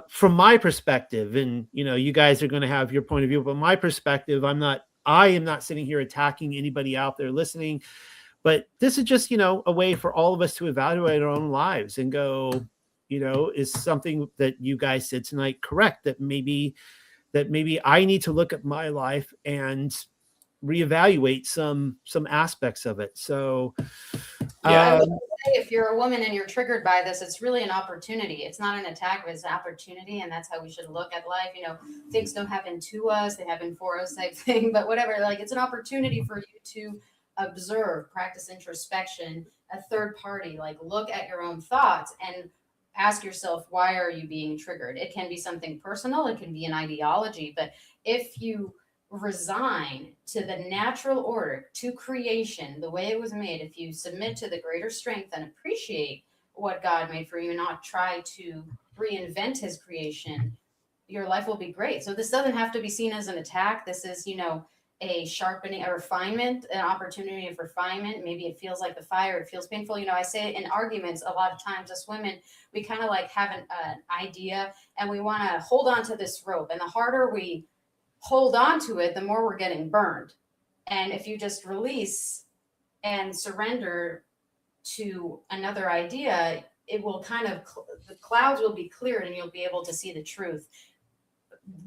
from my perspective, and, you guys are going to have your point of view, but my perspective, I am not sitting here attacking anybody out there listening, but this is just, a way for all of us to evaluate our own lives and go, is something that you guys said tonight correct? That maybe I need to look at my life and reevaluate some aspects of it. So I would say if you're a woman and you're triggered by this, it's really an opportunity. It's not an attack, but it's an opportunity, and that's how we should look at life. Things don't happen to us, they happen for us type thing, but whatever, like it's an opportunity for you to observe, practice introspection, a third party, like look at your own thoughts and ask yourself, why are you being triggered? It can be something personal, it can be an ideology, but if you resign to the natural order, to creation, the way it was made, if you submit to the greater strength and appreciate what God made for you, and not try to reinvent his creation, your life will be great. So this doesn't have to be seen as an attack. This is, a sharpening, a refinement, an opportunity of refinement. Maybe it feels like the fire, it feels painful. I say in arguments a lot of times as women, we kind of like have an idea and we want to hold on to this rope. And the harder we hold on to it, the more we're getting burned. And if you just release and surrender to another idea, it will the clouds will be cleared and you'll be able to see the truth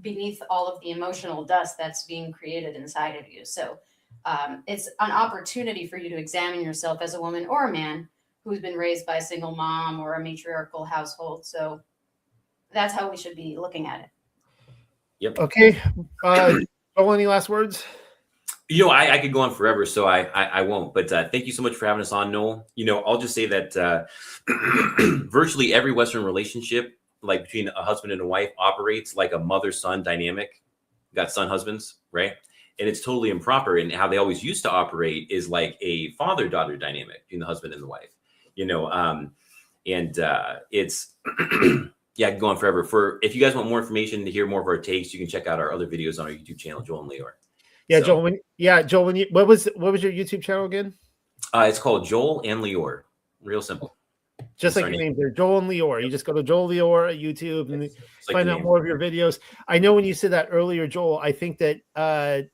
beneath all of the emotional dust that's being created inside of you. So it's an opportunity for you to examine yourself as a woman or a man who's been raised by a single mom or a matriarchal household. So that's how we should be looking at it. Yep. Okay. Joel, any last words? I could go on forever, so I won't. But thank you so much for having us on, Noel. I'll just say that virtually every Western relationship, like between a husband and a wife, operates like a mother-son dynamic. Got son husbands, right? And it's totally improper. And how they always used to operate is like a father-daughter dynamic between the husband and the wife. And it's yeah, I can go on forever. If you guys want more information to hear more of our takes, you can check out our other videos on our YouTube channel, Joel and Leor. Yeah, So, Joel, what was your YouTube channel again? It's called Joel and Leor. Real simple. Just like your name there, Joel and Leor. You just go to Joel Leor at YouTube and find out more of your videos. I know when you said that earlier, Joel, I think that the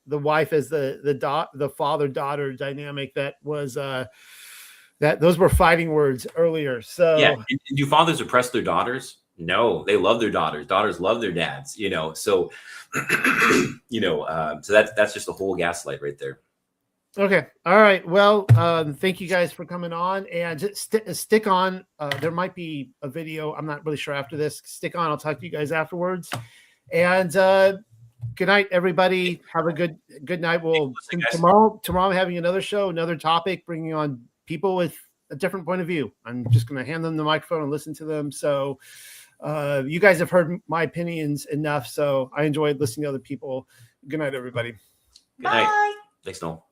wife is the father-daughter dynamic that was that those were fighting words earlier. So yeah, and do fathers oppress their daughters? No, they love their daughters. Daughters love their dads. So so that's just the whole gaslight right there. Okay. All right. Well, thank you guys for coming on, and just stick on. There might be a video. I'm not really sure after this. Stick on. I'll talk to you guys afterwards. And good night, everybody. Have a good night. We'll tomorrow I'm having another show, another topic, bringing on people with a different point of view. I'm just going to hand them the microphone and listen to them. So you guys have heard my opinions enough. So I enjoyed listening to other people. Good night, everybody. Good night. Thanks, Noel.